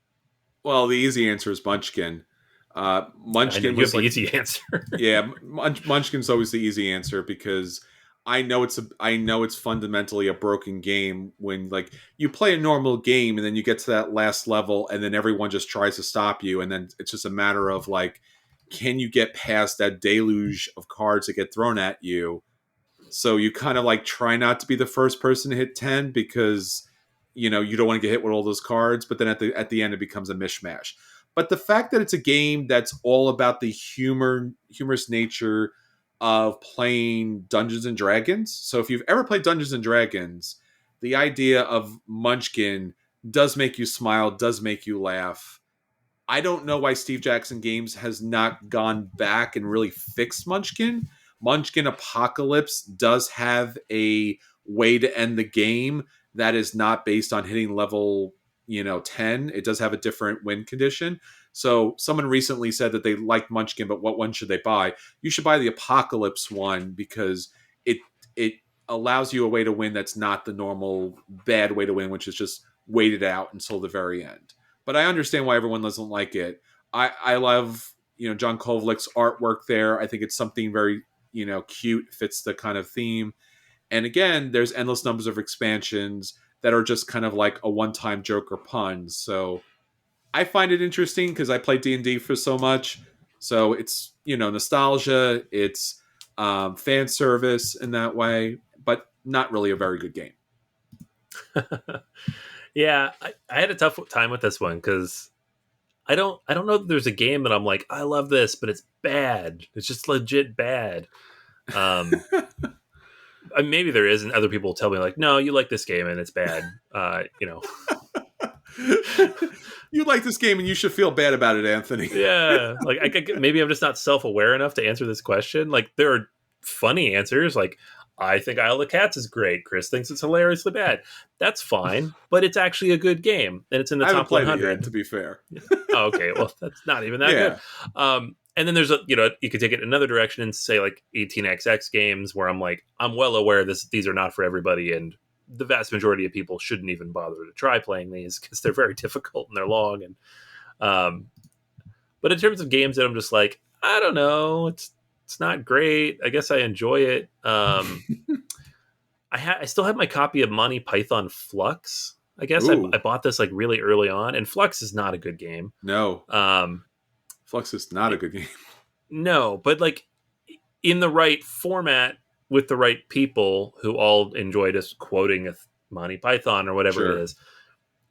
Well, the easy answer is Munchkin. I know Munchkin you have was the like, easy answer. yeah, Munchkin's always the easy answer because I know it's fundamentally a broken game when like you play a normal game and then you get to that last level and then everyone just tries to stop you, and then it's just a matter of like, can you get past that deluge of cards that get thrown at you? So you kind of like try not to be the first person to hit 10 because you don't want to get hit with all those cards, but then at the end it becomes a mishmash. But the fact that it's a game that's all about the humorous nature of playing Dungeons and Dragons. So if you've ever played Dungeons and Dragons, the idea of Munchkin does make you smile, does make you laugh. I don't know why Steve Jackson Games has not gone back and really fixed Munchkin. Munchkin Apocalypse does have a way to end the game that is not based on hitting level, 10. It does have a different win condition. So someone recently said that they liked Munchkin, but what one should they buy? You should buy the Apocalypse one because it allows you a way to win that's not the normal bad way to win, which is just wait it out until the very end. But I understand why everyone doesn't like it. I love John Kovlik's artwork there. I think it's something very cute, fits the kind of theme. And again, there's endless numbers of expansions that are just kind of like a one-time joke or pun. So I find it interesting because I played D&D for so much. So it's nostalgia, it's fan service in that way, but not really a very good game. Yeah, I had a tough time with this one because I don't know that there's a game that I'm like, I love this, but it's bad. It's just legit bad. Um, Maybe there is, and other people tell me like, no, you like this game and it's bad. You like this game and you should feel bad about it, Anthony. Yeah, like maybe I'm just not self aware enough to answer this question. Like there are funny answers, like I think Isle of Cats is great. Chris thinks it's hilariously bad. That's fine, but it's actually a good game, and it's in the I haven't top played it yet, 100. to be fair. Oh, okay, well that's not even that good. Yeah. And then there's you could take it another direction and say like 18xx games where I'm like, I'm well aware these are not for everybody, and the vast majority of people shouldn't even bother to try playing these because they're very difficult and they're long. And but in terms of games that I'm just like, I don't know, It's not great. I guess I enjoy it. I still have my copy of Monty Python Flux. I guess I Ooh, bought this like really early on, and Flux is not a good game. no. Um, Flux is not a it, good game. no, but like in the right format with the right people who all enjoy just quoting a Monty Python or whatever it Sure. is,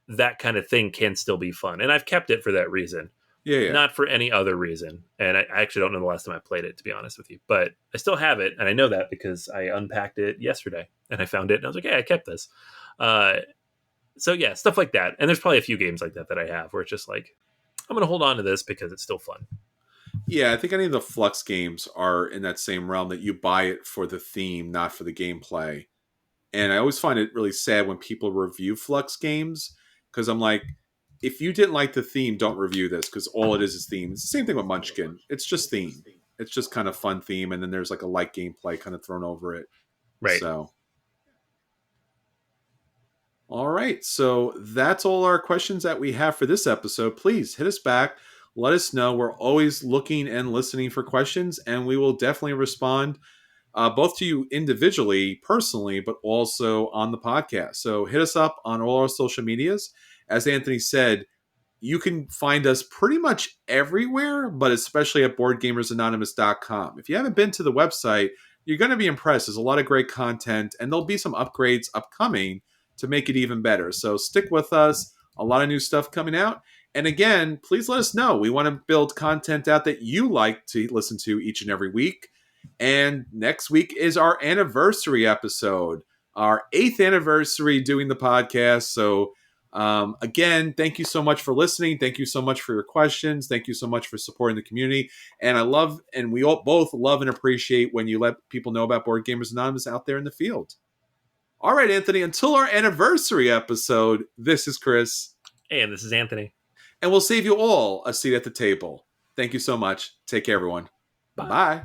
that kind of thing can still be fun. And I've kept it for that reason, Yeah, yeah. not for any other reason. And I actually don't know the last time I played it, to be honest with you, but I still have it. And I know that because I unpacked it yesterday and I found it and I was like, hey, I kept this. Uh, so yeah, stuff like that. And there's probably a few games like that that I have where it's just like, I'm going to hold on to this because it's still fun. Yeah, I think any of the Flux games are in that same realm that you buy it for the theme, not for the gameplay. And I always find it really sad when people review Flux games because I'm like, if you didn't like the theme, don't review this because all it is theme. It's the same thing with Munchkin. It's just theme. It's just kind of fun theme, and then there's like a light gameplay kind of thrown over it. Right. So, all right. So that's all our questions that we have for this episode. Please hit us back. Let us know. We're always looking and listening for questions, and we will definitely respond both to you individually, personally, but also on the podcast. So hit us up on all our social medias. As Anthony said, you can find us pretty much everywhere, but especially at boardgamersanonymous.com. If you haven't been to the website, you're going to be impressed. There's a lot of great content, and there'll be some upgrades upcoming to make it even better. So stick with us. A lot of new stuff coming out. And again, please let us know. We want to build content out that you like to listen to each and every week. And next week is our anniversary episode, our 8th anniversary doing the podcast. So again, thank you so much for listening. Thank you so much for your questions. Thank you so much for supporting the community. And I love, and we all both love and appreciate when you let people know about Board Gamers Anonymous out there in the field. All right, Anthony, until our anniversary episode, this is Chris. And this is Anthony. And we'll save you all a seat at the table. Thank you so much. Take care, everyone. Bye. Bye.